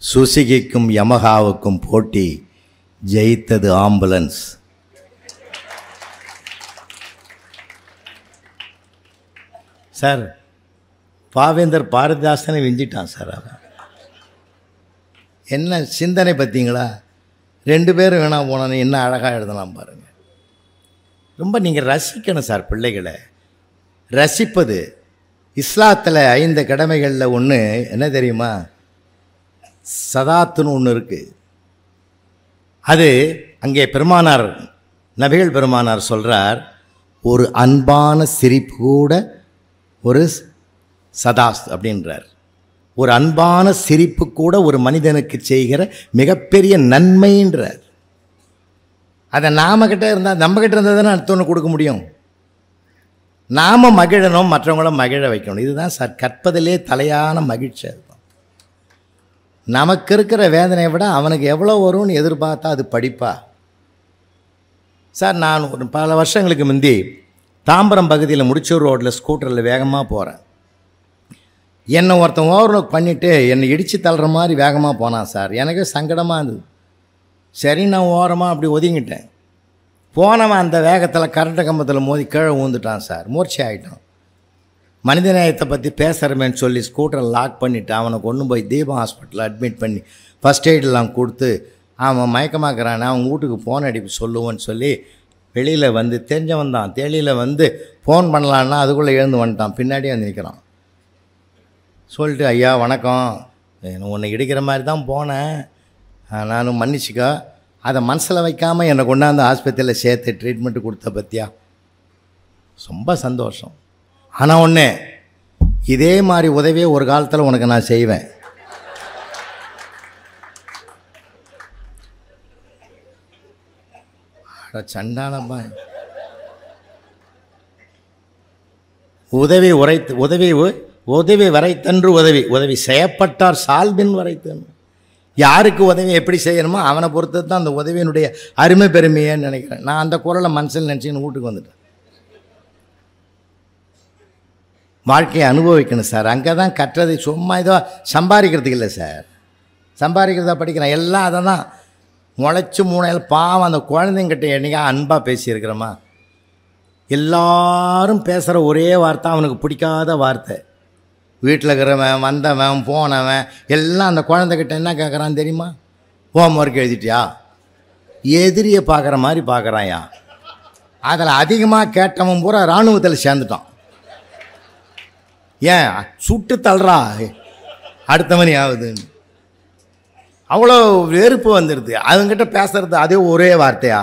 சுசுகிக்கும் யமஹாவுக்கும் போட்டி, ஜெயித்தது ஆம்புலன்ஸ். சார் பாவேந்தர் பாரதிதாசனை விஞ்சிட்டான் சார். அவன் என்ன சிந்தனை பார்த்தீங்களா? 2 பேரும் வேணா போனான்னு என்ன அழகாக எழுதலாம் பாருங்கள். ரொம்ப நீங்கள் ரசிக்கணும் சார் பிள்ளைகளை. ரசிப்பது இஸ்லாத்தில் 5 கடமைகளில் ஒன்று என்ன தெரியுமா? சதாத்துன்னு ஒன்று இருக்குது. அது அங்கே பெருமானார், நபிகள் பெருமானார் சொல்கிறார், ஒரு அன்பான சிரிப்பு கூட ஒரு சதாஸ் அப்படின்றார். ஒரு அன்பான சிரிப்பு கூட ஒரு மனிதனுக்கு செய்கிற மிகப்பெரிய நன்மைன்றார். அதை நாமக்கிட்ட இருந்தால், நம்மக்கிட்ட இருந்தால் தானே அடுத்தவொன்று கொடுக்க முடியும். நாம் மகிழணும், மற்றவங்கள மகிழ வைக்கணும். இதுதான் சார் கற்பதிலே தலையான மகிழ்ச்சி. அதுதான் நமக்கு இருக்கிற வேதனையை விட அவனுக்கு எவ்வளோ வரும்னு எதிர்பார்த்தா அது படிப்பா. சார் நான் ஒரு பல வருஷங்களுக்கு முந்தி தாம்பரம் பகுதியில் முடிச்சூர் ரோட்டில் ஸ்கூட்டரில் வேகமாக போகிறேன். என்னை ஒருத்தன் ஓவர்லோக் பண்ணிவிட்டு என்னை இடித்து தள்ளுற மாதிரி வேகமாக போனான் சார். எனக்கு சங்கடமாக இருந்தது. சரி, நான் ஓரமாக அப்படி ஒதுங்கிட்டேன். போனவன் அந்த வேகத்தில் கரண்ட் கம்பத்தில் மோதி கீழே ஊந்துட்டான் சார். மூர்ச்சி ஆகிட்டான். மனிதநேயத்தை பற்றி பேசுகிறமேன்னு சொல்லி ஸ்கூட்டரை லாக் பண்ணிவிட்டு அவனை கொண்டு போய் தீபம் ஹாஸ்பிட்டலில் அட்மிட் பண்ணி ஃபஸ்ட் எய்டெலாம் கொடுத்து அவன் மயக்கமாக்குறான். அவன் வீட்டுக்கு ஃபோன் அடிப்பு சொல்லுவோன்னு சொல்லி வெளியில் வந்து, தெரிஞ்சவன் தான், தெளியில் வந்து ஃபோன் பண்ணலான்னா அதுக்குள்ளே எழுந்து வந்துட்டான். பின்னாடியே வந்து நிற்கிறான். சொல்லிட்டு, ஐயா வணக்கம், உன்னை இடிக்கிற மாதிரி தான் போனேன், நானும் மன்னிச்சிக்கோ. அதை மனசில் வைக்காமல் என்னை கொண்டாந்து ஆஸ்பத்திரியில் சேர்த்து ட்ரீட்மெண்ட்டு கொடுத்த பற்றியா, ரொம்ப சந்தோஷம். ஆனால் ஒன்று, இதே மாதிரி உதவியே ஒரு காலத்தில் உனக்கு நான் செய்வேன். சண்டானப்பா. உதவி உரைத்து உதவி வரைத்தன்று உதவி செய்யப்பட்டார் சால்பின் வரைத்தன். யாருக்கு உதவி எப்படி செய்யணுமோ அவனை பொறுத்து தான் அந்த உதவியினுடைய அருமை பெருமையேன்னு நினைக்கிறேன். நான் அந்த குரலை மனசில் நினச்சின்னு வீட்டுக்கு வந்துட்டேன். வாழ்க்கையை அனுபவிக்கணும் சார். அங்கே தான் கற்றது. சும்மா ஏதோ சம்பாதிக்கிறதுக்கு இல்லை சார். சம்பாதிக்கிறதா படிக்கிறேன் எல்லாம் அதை தான். முளைச்சி மூணையில் பாவம் அந்த குழந்தைங்கிட்ட என்னைக்கா அன்பாக பேசியிருக்கிறோமா? எல்லாரும் பேசுகிற ஒரே வார்த்தை அவனுக்கு பிடிக்காத வார்த்தை. வீட்டில் இருக்கிறவன், வந்தவன், போனவன் எல்லாம் அந்த குழந்தைகிட்ட என்ன கேட்குறான் தெரியுமா? ஹோம் ஒர்க் எழுதிட்டியா? எதிரியை பார்க்குற மாதிரி பார்க்குறான்யா. அதில் அதிகமாக கேட்டவன் பூரா இராணுவத்தில் சேர்ந்துட்டான். ஏன் சுட்டு தள்ளுறா அடுத்த மணி ஆகுதுன்னு. அவ்வளோ வெறுப்பு வந்துடுது அவங்ககிட்ட பேசுகிறது. அதே ஒரே வார்த்தையா?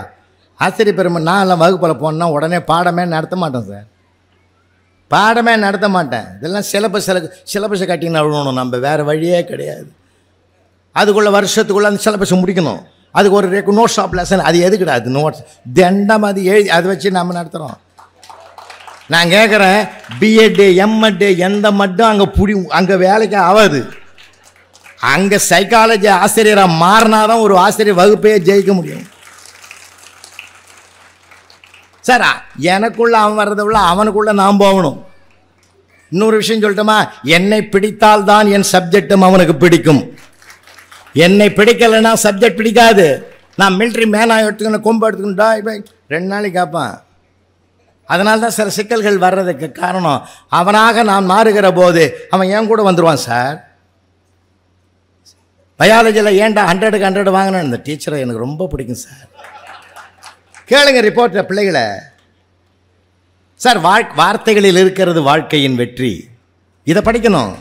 ஆசிரியர் பெருமை. நான் எல்லாம் வகுப்பில் போனால் உடனே பாடமே நடத்த மாட்டேன் சார். பாடமே நடத்த மாட்டேன். இதெல்லாம் சிலபஸை கட்டின்னு அழுவணும். நம்ம வேறு வழியே கிடையாது. அதுக்குள்ளே வருஷத்துக்குள்ளே அந்த சிலபஸை முடிக்கணும். அதுக்கு ஒரு நோட்ஸ் ஆஃப் லெசன். அது எது கிடையாது நோட்ஸ் தண்டம். அது எழுதி அதை வச்சு நம்ம நடத்துகிறோம். நான் கேட்குறேன், பிஎட் எம்எட் எந்த மட்டும் அங்கே வேலைக்கு ஆகாது. அங்கே சைக்காலஜி ஆசிரியராக மாறினாதான் ஒரு ஆசிரியர் வகுப்பையே ஜெயிக்க முடியும் சார். எனக்குள்ள அவன் வர்றதை விட அவனுக்குள்ள நான் போகணும். இன்னொரு விஷயம் சொல்லட்டுமா? என்னை பிடித்தால் தான் என் சப்ஜெக்டும் அவனுக்கு பிடிக்கும். என்னை பிடிக்கலைன்னா சப்ஜெக்ட் பிடிக்காது. நான் மிலிட்ரி மேனாக எடுத்துக்கணும், கொம்பு எடுத்துக்கிட்டா இப்போ 2 நாளைக்கு கேட்பான். அதனால தான் சில சிக்கல்கள் வர்றதுக்கு காரணம். அவனாக நான் மாறுகிற போது அவன் என் கூட வந்துடுவான் சார். பயாலஜியில் ஏன்டா 100க்கு 100 வாங்கினேன். இந்த டீச்சரை எனக்கு ரொம்ப பிடிக்கும் சார். கேளுங்க ரிப்போர்ட்டை பிள்ளைகளை. சார் வார்த்தைகளில் இருக்கிறது வாழ்க்கையின் வெற்றி. இதை படிக்கணும்.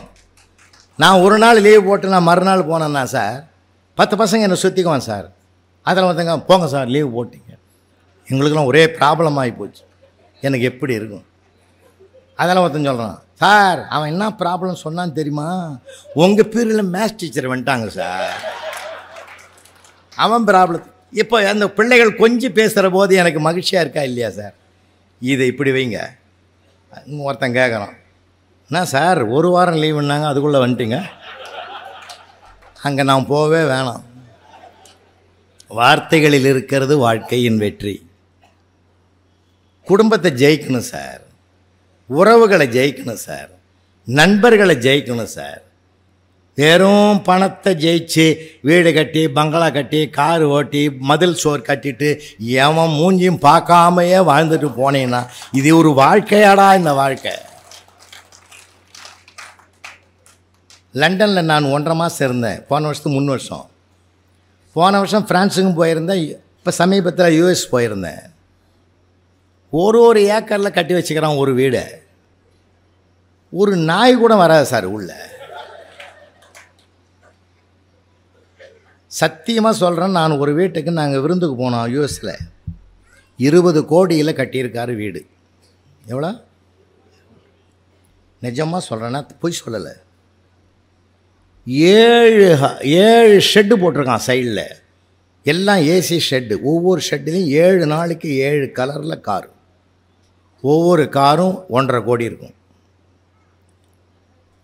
நான் ஒரு நாள் லீவ் போட்டு நான் மறுநாள் போனேன்னா சார் 10 பசங்க என்னை சுற்றிக்குவான் சார். அதில் ஒருத்தங்க போங்க சார் லீவ் போட்டிங்க. எங்களுக்கெல்லாம் ஒரே ப்ராப்ளம் ஆகி போச்சு. எனக்கு எப்படி இருக்கும்? அதெல்லாம் ஒருத்தன் சொல்கிறான், சார் அவன் என்ன ப்ராப்ளம் சொன்னான்னு தெரியுமா? உங்கள் பீரியடில் மேத்ஸ் டீச்சர் வந்துட்டாங்க சார். அவன் ப்ராப்ளம். இப்போ அந்த பிள்ளைகள் கொஞ்சம் பேசுகிற போது எனக்கு மகிழ்ச்சியாக இருக்கா இல்லையா சார்? இதை இப்படி வைங்க. ஒருத்தன் கேட்குறான், என்ன சார் ஒரு வாரம் லீவுன்னாங்க அதுக்குள்ளே வந்துட்டிங்க. அங்கே நான் போகவே வேணாம். வார்த்தைகளில் இருக்கிறது வாழ்க்கையின் வெற்றி. குடும்பத்தை ஜெயிக்கணும் சார். உறவுகளை ஜெயிக்கணும் சார். நண்பர்களை ஜெயிக்கணும் சார். வெறும் பணத்தை ஜெயிச்சு வீடு கட்டி பங்களா கட்டி கார் ஓட்டி மதில் சோர் கட்டிட்டு எவன் மூஞ்சியும் பார்க்காமையே வாழ்ந்துட்டு போனேன்னா இது ஒரு வாழ்க்கையாடா? இந்த வாழ்க்கை. லண்டனில் நான் 1.5 மாதம் இருந்தேன். போன வருஷத்துக்கு 3 வருஷம். போன வருஷம் ஃப்ரான்ஸுக்கும் போயிருந்தேன். இப்போ சமீபத்தில் யூஎஸ் போயிருந்தேன். ஒரு ஏக்கரில் கட்டி வச்சுக்கிறான் ஒரு வீடு. ஒரு நாய் கூட வராது சார் உள்ள. சத்தியமாக சொல்கிறேன். நான் ஒரு வீட்டுக்கு நாங்கள் விருந்துக்கு போனோம் யூஎஸில். 20 கோடியில் கட்டியிருக்காரு வீடு. எவ்வளோ? நிஜமாக சொல்கிறேன்னா பொய் சொல்லலை. 7 ஷெட்டு போட்டிருக்கான் சைடில். எல்லாம் ஏசி ஷெட்டு. ஒவ்வொரு ஷெட்டுலேயும் 7 நாளைக்கு 7 கலரில் காரு. ஒவ்வொரு காரும் 1.5 கோடி இருக்கும்.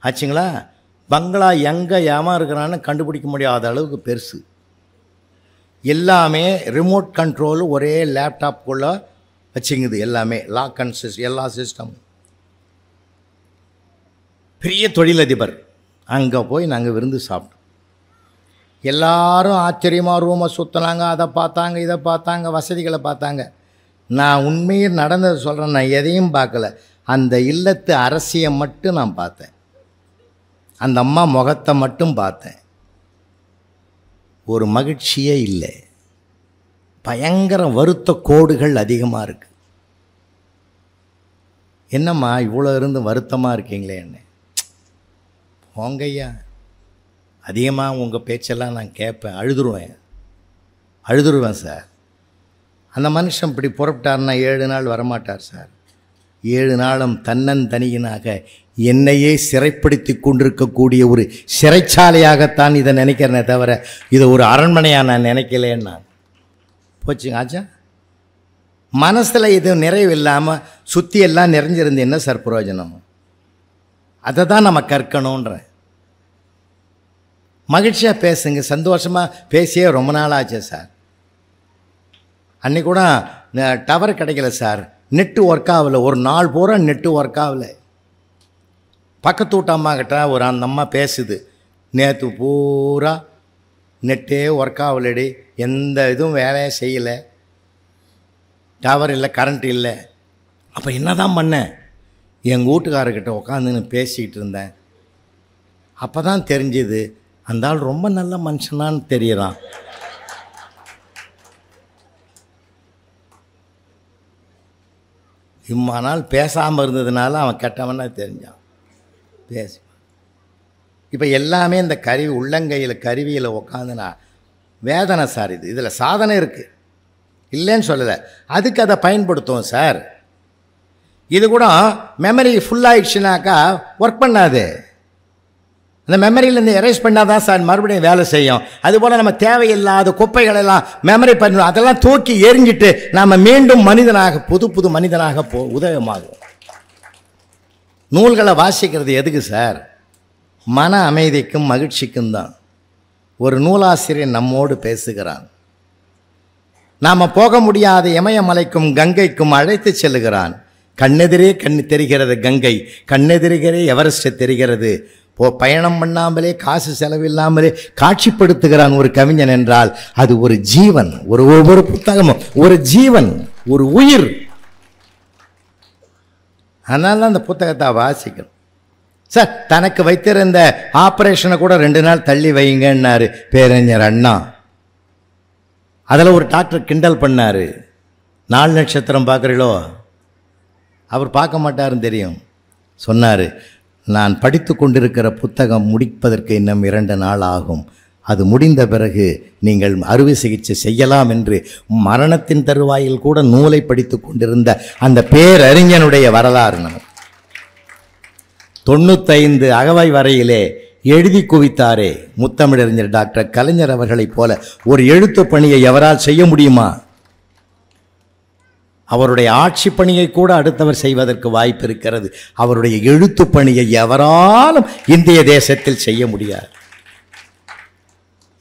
ஆச்சுங்களா? பங்களா எங்கே ஏமா இருக்கிறான்னு கண்டுபிடிக்க முடியாத அளவுக்கு பெருசு. எல்லாமே ரிமோட் கண்ட்ரோல் ஒரே லேப்டாப்புக்குள்ளே வச்சுங்குது. எல்லாமே லாக் அண்ட் எல்லா சிஸ்டமும். பெரிய தொழிலதிபர். அங்கே போய் நாங்கள் விருந்து சாப்பிட்டோம். எல்லாரும் ஆச்சரியமாக ரூமை சுற்றினாங்க. அதை பார்த்தாங்க, இதை பார்த்தாங்க, வசதிகளை பார்த்தாங்க. நான் உண்மையில் நடந்தது சொல்கிறேன். நான் எதையும் பார்க்கல. அந்த இல்லத்து அரசியை மட்டும் நான் பார்த்தேன். அந்த அம்மா முகத்தை மட்டும் பார்த்தேன். ஒரு மகிழ்ச்சியே இல்லை. பயங்கர வருத்த கோடுகள் அதிகமாக இருக்குது. என்னம்மா இவ்வளோ இருந்து வருத்தமாக இருக்கீங்களே? என்ன போங்கய்யா. அதிகமாக உங்கள் பேச்செல்லாம் நான் கேட்பேன், அழுதுருவேன் சார். அந்த மனுஷன் இப்படி புறப்பட்டார்னா 7 நாள் வரமாட்டார் சார். 7 நாளும் தன்னந்தனியனாக என்னையே சிறைப்படுத்தி கொண்டிருக்கக்கூடிய ஒரு சிறைச்சாலையாகத்தான் இதை நினைக்கிறேனே தவிர இதை ஒரு அரண்மனையாக நான் நினைக்கலேன்னு. நான் போச்சுங்க ஆச்சா. மனசில் இது நிறைவு இல்லாமல் சுற்றி எல்லாம் நிறைஞ்சிருந்து என்ன சார் பிரயோஜனம்? அதை தான் நம்ம கற்கணுன்றேன். மகிழ்ச்சியாக பேசுங்க, சந்தோஷமாக பேசியே ரொம்ப நாள் ஆச்சு சார். அன்றைக்கி கூட டவர் கிடைக்கல சார், நெட்டு ஒர்க் ஆகலை, ஒரு நாள் பூரா நெட்டு ஒர்க் ஆகலை. பக்கத்து வீட்டு அம்மா கிட்ட ஒரு அந்த அம்மா பேசுது, நேற்று பூரா நெட்டே ஒர்க் ஆகலடி, எந்த இதுவும் வேலையை செய்யலை, டவர் இல்லை, கரண்ட் இல்லை. அப்போ என்ன தான் பண்ணேன், எங்கள் வீட்டுக்காரர்கிட்ட உட்காந்துன்னு பேசிக்கிட்டு இருந்தேன். அப்போ தான் தெரிஞ்சுது அந்த ஆள் ரொம்ப நல்ல மனுஷனான்னு தெரியறான். இம்மா நாள் பேசாமல் இருந்ததுனால அவன் கெட்டவனா தெரிஞ்சான். பேசி இப்போ எல்லாமே இந்த கருவி உள்ளங்கையில் கருவியில் உட்காந்துனா வேதனை சார். இதில் சாதனை இருக்குது, இல்லைன்னு சொல்லலை, அதுக்கு அதை பயன்படுத்துவோம் சார். இது கூட மெமரி ஃபுல்லாகிடுச்சுனாக்கா ஒர்க் பண்ணாது. அந்த மெமரியிலேருந்து எரேஸ் பண்ணால் தான் சார் மறுபடியும் வேலை செய்யும். அதுபோல் நம்ம தேவையில்லாத குப்பைகளெல்லாம் மெமரி பண்ணி அதெல்லாம் தூக்கி எரிஞ்சிட்டு நாம் மீண்டும் மனிதனாக புது மனிதனாக உதயமாகும். நூல்களை வாசிக்கிறது எதுக்கு சார்? மன அமைதிக்கும் மகிழ்ச்சிக்கும் தான். ஒரு நூலாசிரியர் நம்மோடு பேசுகிறான். நாம் போக முடியாத இமயமலைக்கும் கங்கைக்கும் அழைத்து செல்லுகிறான். கண்ணெதிரே தெரிகிறது கங்கை, கண்ணெதிரே எவரெஸ்ட் தெரிகிறது. பயணம் பண்ணாமலே காசு செலவில்லாமலே காட்சிப்படுத்துகிறான் ஒரு கவிஞன் என்றால் அது ஒரு ஜீவன். ஒவ்வொரு புத்தகமும் ஒரு ஜீவன், ஒரு உயிர். அதனால தான் அந்த புத்தகத்தை வாசிக்கணும் சார். தனக்கு வைத்திருந்த ஆப்ரேஷனை கூட 2 நாள் தள்ளி வைங்கன்னாரு பேரறிஞர் அண்ணா. அதில் ஒரு டாக்டர் கிண்டல் பண்ணார், 4 நட்சத்திரம் பார்க்குறீங்களோ? அவர் பார்க்க மாட்டாருன்னு தெரியும். சொன்னார், நான் படித்து கொண்டிருக்கிற புத்தகம் முடிப்பதற்கு இன்னும் 2 நாள் ஆகும், அது முடிந்த பிறகு நீங்கள் அறுவை சிகிச்சை செய்யலாம் என்று மரணத்தின் தருவாயில் கூட நூலை படித்து கொண்டிருந்த அந்த பேரறிஞனுடைய வரலாறு. நமக்கு 95 அகவை வரையிலே எழுதி குவித்தாரே முத்தமிழறிஞர் டாக்டர் கலைஞர் அவர்களைப் போல ஒரு எழுத்து பணியை எவரால் செய்ய முடியுமா? அவருடைய ஆட்சி பணியை கூட அடுத்தவர் செய்வதற்கு வாய்ப்பு இருக்கிறது. அவருடைய எழுத்து பணியை எவராலும் இந்திய தேசத்தில் செய்ய முடியாது.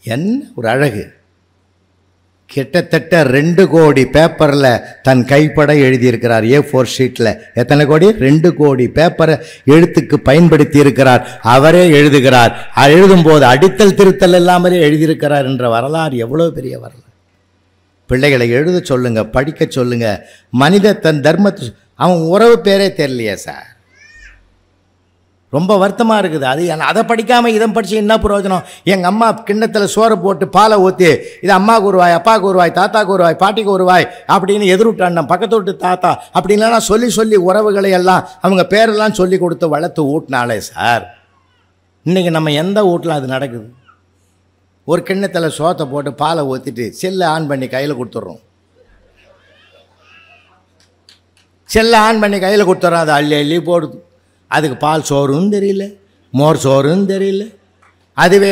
என்ன ஒரு அழகு! கிட்டத்தட்ட 2 கோடி பேப்பரில் தன் கைப்பட எழுதியிருக்கிறார். A4 ஷீட்டில் எத்தனை கோடி? 2 கோடி பேப்பரை எழுத்துக்கு பயன்படுத்தி இருக்கிறார். அவரே எழுதுகிறார். எழுதும்போது அடித்தல் திருத்தல் இல்லாமலே எழுதியிருக்கிறார் என்ற வரலாறு எவ்வளோ பெரிய வரலாறு! பிள்ளைகளை எழுத சொல்லுங்க, படிக்க சொல்லுங்க. மனித தன் தர்மத்தை அவன் உறவு பேரே தெரியலையே சார். ரொம்ப வருத்தமாக இருக்குது. அது அதை படிக்காமல் இதை படித்து என்ன பிரயோஜனம்? எங்கள் அம்மா கிண்ணத்தில் சோறு போட்டு பாலை ஊற்றி இது அம்மாவுக்கு ஒரு வாய், அப்பாவுக்கு ஒரு வாய், தாத்தாவுக்கு ஒரு வாய், பாட்டிக்கு ஒரு வாய் அப்படின்னு எதிர்விட்டான் பக்கத்து விட்டு தாத்தா அப்படின்லாம் சொல்லி உறவுகளை எல்லாம் அவங்க பேரெல்லாம் சொல்லி கொடுத்து வளர்த்து ஊட்டினாலே சார். இன்றைக்கி நம்ம எந்த வீட்டில் அது நடக்குது? ஒரு கிண்ணத்தில் சோத்தை போட்டு பாலை ஊற்றிட்டு செல்லை ஆன் பண்ணி கையில் கொடுத்துட்றோம். செல்லை ஆன் பண்ணி கையில் கொடுத்துட்றோம். அது அள்ளி போடுது. அதுக்கு பால் சோறுன்னு தெரியல, மோர் சோறுன்னு தெரியல. அதுவே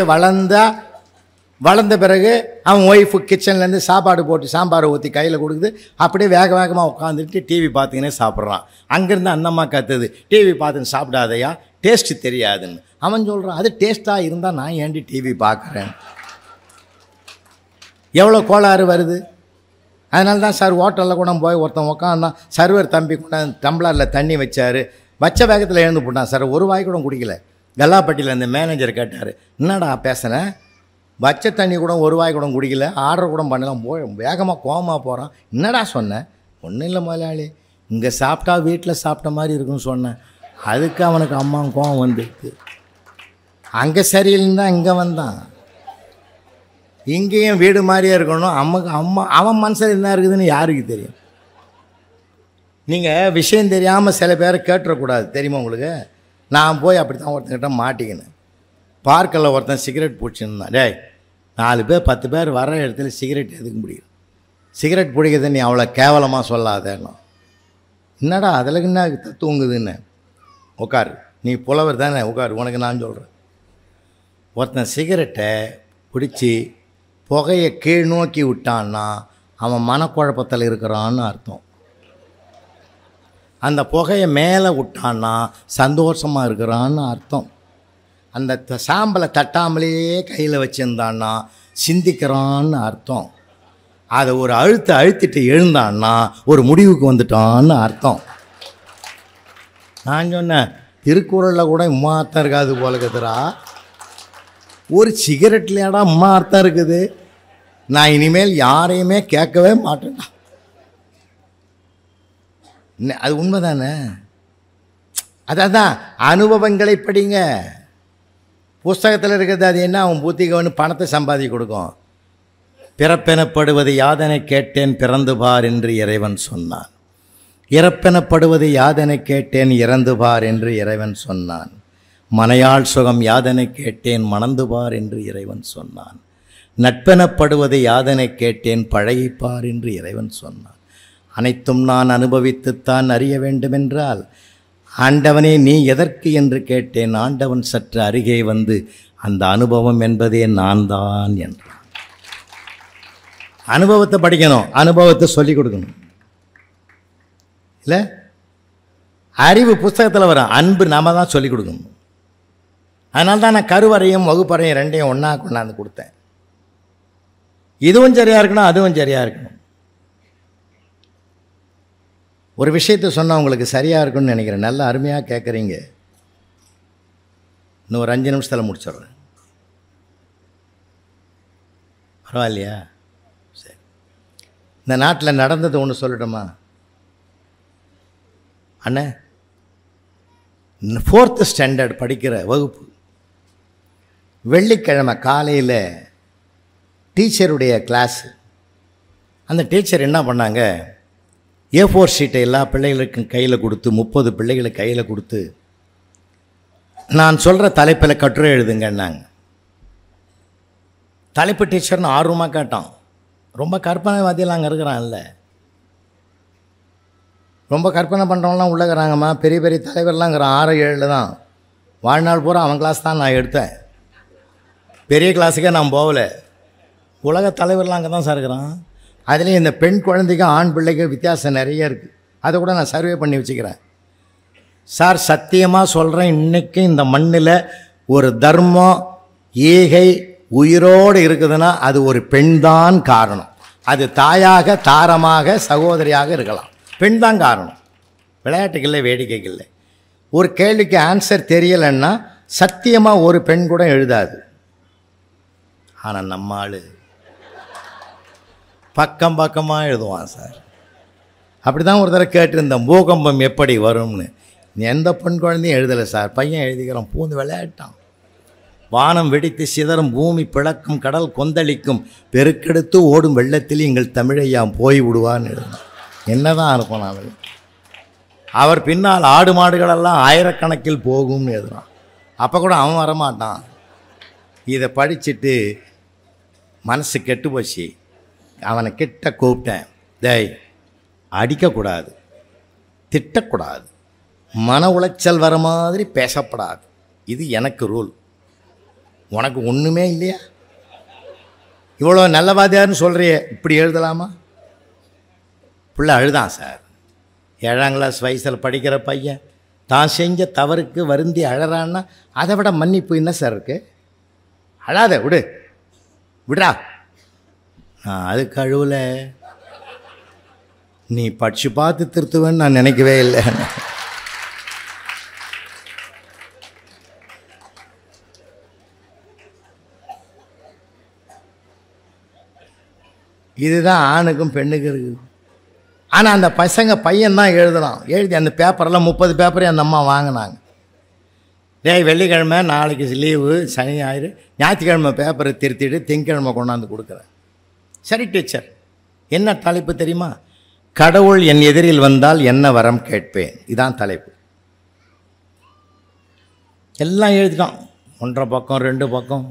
வளர்ந்த பிறகு அவன் ஒய்ஃபு கிச்சன்லேருந்து சாப்பாடு போட்டு சாம்பாரை ஊற்றி கையில் கொடுக்குது. அப்படியே வேகமாக உட்காந்துட்டு டிவி பார்த்துக்கினே சாப்பிட்றான். அங்கேருந்து அந்தம்மா கத்துது, டிவி பார்த்துன்னு சாப்பிடாதையா, டேஸ்ட்டு தெரியாதுன்னு. அவன் சொல்கிறான், அது டேஸ்ட்டாக இருந்தால் நான் ஏண்டி டிவி பார்க்குறேன்? எவ்வளோ கோளாறு வருது. அதனால தான் சார் ஹோட்டலில் கூட போய் ஒருத்தன் உட்காந்தான், சர்வர் தம்பி கூட டம்ளரில் தண்ணி வச்சார். வச்ச வேகத்தில் எழுந்து போட்டான் சார். ஒரு வாய் கூட குடிக்கல. கல்லாப்பட்டியில் அந்த மேனேஜர் கேட்டார், என்னடா பேசுகிறேன், வச்ச தண்ணி கூட ஒரு வாய் கூட குடிக்கல, ஆர்டர் கூட பண்ணலாம், வேகமாக கோவமாக போகிறான். என்னடா சொன்னேன்? ஒன்றும் இல்லை முதலாளி, இங்கே சாப்பிட்டா வீட்டில் சாப்பிட்ட மாதிரி இருக்குன்னு சொன்னேன். அதுக்கு அவனுக்கு அம்மா கோவம் வந்துருக்கு. அங்கே சரியில்லைன்னு தான் இங்கே வந்தான். இங்கேயும் வீடு மாதிரியே இருக்கணும். அவன் மனசில் என்ன இருக்குதுன்னு யாருக்கு தெரியும்? நீங்கள் விஷயம் தெரியாமல் சில பேரை கேட்டுறக்கூடாது, தெரியுமா உங்களுக்கு? நான் போய் அப்படி தான் ஒருத்தங்கிட்ட மாட்டிக்கினேன். பார்க்கில் ஒருத்தன் சிகரெட் பிடிச்சிருந்தான். டேய் 4 பேர் 10 பேர் வர இடத்துல சிகரெட் எதுக்க முடியும்? சிகரெட் பிடிக்கிறத நீ அவ்வளோ கேவலமாக சொல்லாதேன்னா. என்னடா அதில் என்ன தூங்குதுன்னு. உட்காரு, நீ புலவர் தானே, உட்காரு, உனக்கு நான் சொல்கிறேன். ஒருத்தன் சிகரெட்டை பிடிச்சி புகையை கீழ் நோக்கி விட்டான்னா அவன் மனக்குழப்பத்தில் இருக்கிறான்னு அர்த்தம். அந்த புகையை மேலே விட்டான்னா சந்தோஷமாக இருக்கிறான்னு அர்த்தம். அந்த சாம்பலை தட்டாமலேயே கையில் வச்சுருந்தான்னா சிந்திக்கிறான்னு அர்த்தம். அதை ஒரு அழுத்திட்டு எழுந்தான்னா ஒரு முடிவுக்கு வந்துட்டான்னு அர்த்தம். நான் சொன்னேன், திருக்குறளில் கூட உம்மா அர்த்தம் இருக்காது போல இருக்குதுரா. ஒரு சிகரெட்லையாடா உம்மா அர்த்தம் இருக்குது. நான் இனிமேல் யாரையுமே கேட்கவே மாட்டேன்டா. அது உண்மைதானே? அதான் அனுபவங்களை படிங்க. புஸ்தகத்தில் இருக்கிறது அது என்ன, அவன் புத்திகவனு பணத்தை சம்பாதி கொடுக்கும். பிறப்பெனப்படுவது யாதனை கேட்டேன் பிறந்து பார் என்று இறைவன் சொன்னான். இறப்பெனப்படுவது யாதனை கேட்டேன் இறந்து பார் என்று இறைவன் சொன்னான். மனையாள் சுகம் யாதனை கேட்டேன் மணந்து பார் என்று இறைவன் சொன்னான். நட்பெனப்படுவது யாதனை கேட்டேன் பழகிப்பார் என்று இறைவன் சொன்னான். அனைத்தும் நான் அனுபவித்துத்தான் அறிய வேண்டுமென்றால் ஆண்டவனே நீ எதற்கு என்று கேட்டேன். ஆண்டவன் சற்று அருகே வந்து அந்த அனுபவம் என்பதே நான் தான் என்றான். அனுபவத்தை படிக்கணும், அனுபவத்தை சொல்லிக் கொடுக்கணும். இல்லை, அறிவு புஸ்தகத்தில் வரும், அன்பு நாம தான் சொல்லிக் கொடுக்கணும். அதனால தான் நான் கருவறையும் வகுப்பறையும் ரெண்டையும் ஒன்றா கொண்டாந்து கொடுத்தேன். இதுவும் சரியாக இருக்கணும், அதுவும் சரியாக இருக்கணும். ஒரு விஷயத்தை சொன்னால் உங்களுக்கு சரியாக இருக்குன்னு நினைக்கிறேன். நல்லா அருமையாக கேட்குறீங்க. இன்னும் ஒரு 5 நிமிஷத்தில் முடிச்சிடுறேன். பரவாயில்லையா? சரி, இந்த நாட்டில் நடந்தது ஒன்று சொல்லட்டுமா அண்ணே? 4th ஸ்டாண்டர்ட் படிக்கிற வகுப்பு, வெள்ளிக்கிழமை காலையில் டீச்சருடைய கிளாஸு. அந்த டீச்சர் என்ன பண்ணாங்க, A4 ஷீட்டை எல்லா பிள்ளைகளுக்கும் கையில் கொடுத்து 30 பிள்ளைகளுக்கு கையில் கொடுத்து நான் சொல்கிற தலைப்பில் கட்டுரை எழுதுங்கன்னாங்க. தலைப்பு டீச்சர்னு ஆர்வமாக கேட்டான். ரொம்ப கற்பனைவாதியில் அங்கே இருக்கிறான்ல, ரொம்ப கற்பனை பண்ணுறவங்களாம் உள்ளகிறாங்கம்மா. பெரிய பெரிய தலைவர்லாங்கிறான். 6 7 தான் வாழ்நாள் பூரா அவன் கிளாஸ் தான் நான் எடுத்தேன். பெரிய கிளாஸுக்கே நான் போகலை. உலக தலைவர்லாம் அங்கே தான் சார் இருக்கிறான். அதுலேயும் இந்த பெண் குழந்தைக்கு ஆண் பிள்ளைக்கு வித்தியாசம் நிறைய இருக்குது. அதை கூட நான் சர்வே பண்ணி வச்சுக்கிறேன் சார். சத்தியமாக சொல்கிறேன், இன்றைக்கி இந்த மண்ணில் ஒரு தர்மம் ஈகை உயிரோடு இருக்குதுன்னா அது ஒரு பெண் தான் காரணம். அது தாயாக தாரமாக சகோதரியாக இருக்கலாம், பெண் தான் காரணம். விளையாட்டுக்கு இல்லை, வேடிக்கைக்கு இல்லை. ஒரு கேள்விக்கு ஆன்சர் தெரியலைன்னா சத்தியமாக ஒரு பெண் கூட எழுதாது. ஆனால் நம்ம ஆள் பக்கம் பக்கமாக எழுதுவான் சார். அப்படி தான் ஒரு தடவை கேட்டிருந்தேன், பூகம்பம் எப்படி வரும்னு. எந்த பெண் குழந்தையும் எழுதலை சார். பையன் எழுதிக்கிறான், பூந்து விளையாட்டான். வானம் வெடித்து சிதறும், பூமி பிளக்கும், கடல் கொந்தளிக்கும், பெருக்கெடுத்து ஓடும் வெள்ளத்தில் எங்கள் தமிழையா போய் விடுவான்னு எழுதினான். என்ன தான் இருப்பான் அவள். அவர் பின்னால் ஆடு மாடுகளெல்லாம் ஆயிரக்கணக்கில் போகும்னு எழுதுறான். அப்போ கூட அவன் வரமாட்டான். இதை படிச்சுட்டு மனசு கெட்டு போச்சு. அவனை கிட்ட கூப்பிட்டேன், டேய் அடிக்கக்கூடாது, திட்டக்கூடாது, மன உளைச்சல் வர மாதிரி பேசப்படாது, இது எனக்கு ரூல். உனக்கு ஒன்றுமே இல்லையா? இவ்வளோ நல்லவாதியார்னு சொல்கிறியே, இப்படி எழுதலாமா? பிள்ளை அழுதான் சார். 7ஆம் கிளாஸ் வயசில் படிக்கிற பையன் தான் செஞ்ச தவறுக்கு வருந்தி அழறான்னா அதை விட மன்னிப்பு என்ன சார் இருக்குது? அழாத, விடுறா. நான் அதுக்கு அழுவல, நீ படிச்சு பார்த்து திருத்துவேன்னு நான் நினைக்கவே இல்லை. இதுதான் ஆணுக்கும் பெண்ணுக்கும் இருக்குது. ஆனால் அந்த பையன்தான் எழுதலாம். எழுதி அந்த பேப்பரெல்லாம் 30 பேப்பரையும் அந்த அம்மா வாங்கினாங்க. டேய் வெள்ளிக்கிழமை நாளைக்கு லீவு, சனி ஞாயிறு, ஞாயிற்றுக்கிழமை பேப்பரை திருத்திட்டு திங்கக்கிழமை கொண்டாந்து கொடுக்குறேன். சரி டீச்சர், என்ன தலைப்பு தெரியுமா? கடவுள் என் எதிரில் வந்தால் என்ன வரம் கேட்பேன். இதான் தலைப்பு. எல்லாம் எழுதிட்டான். 1.5 பக்கம் 2 பக்கம்.